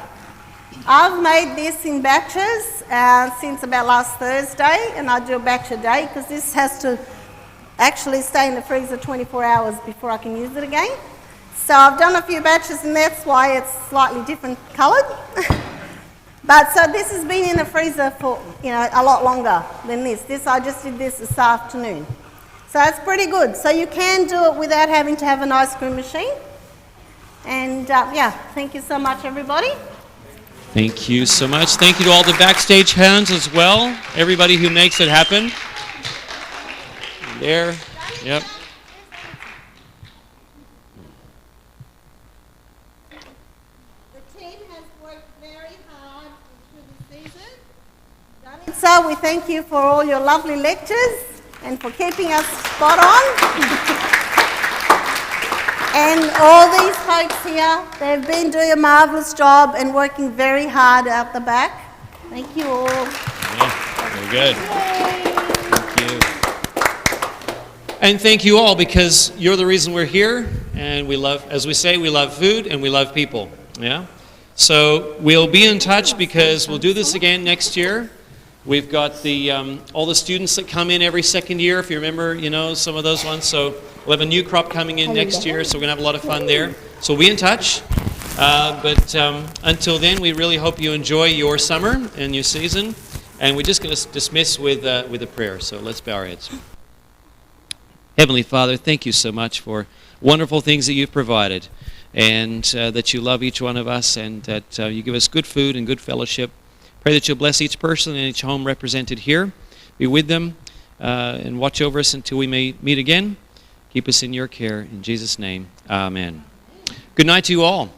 I've made this in batches since about last Thursday, and I do a batch a day because this has to actually stay in the freezer 24 hours before I can use it again. So I've done a few batches, and that's why it's slightly different coloured. But so this has been in the freezer for, a lot longer than this. I just did this afternoon. So it's pretty good. So you can do it without having to have an ice cream machine. And yeah, thank you so much, everybody. Thank you so much. Thank you to all the backstage hands as well. Everybody who makes it happen. There. Yep. The team has worked very hard through the season. So we thank you for all your lovely lectures and for keeping us spot on. And all these folks here, they've been doing a marvellous job and working very hard out the back. Thank you all. Yeah, very good. Thank you. And thank you all, because you're the reason we're here, and we love, as we say, we love food and we love people. Yeah. So we'll be in touch because we'll do this again next year. We've got the all the students that come in every second year, if you remember, some of those ones. So we'll have a new crop coming in next year, so we're going to have a lot of fun there. So we'll be in touch. But until then, we really hope you enjoy your summer and your season. And we're just going to dismiss with a prayer. So let's bow our heads. Heavenly Father, thank you so much for wonderful things that you've provided, and that you love each one of us, and that you give us good food and good fellowship. Pray that you'll bless each person and each home represented here. Be with them and watch over us until we may meet again. Keep us in your care. In Jesus' name, amen. Good night to you all.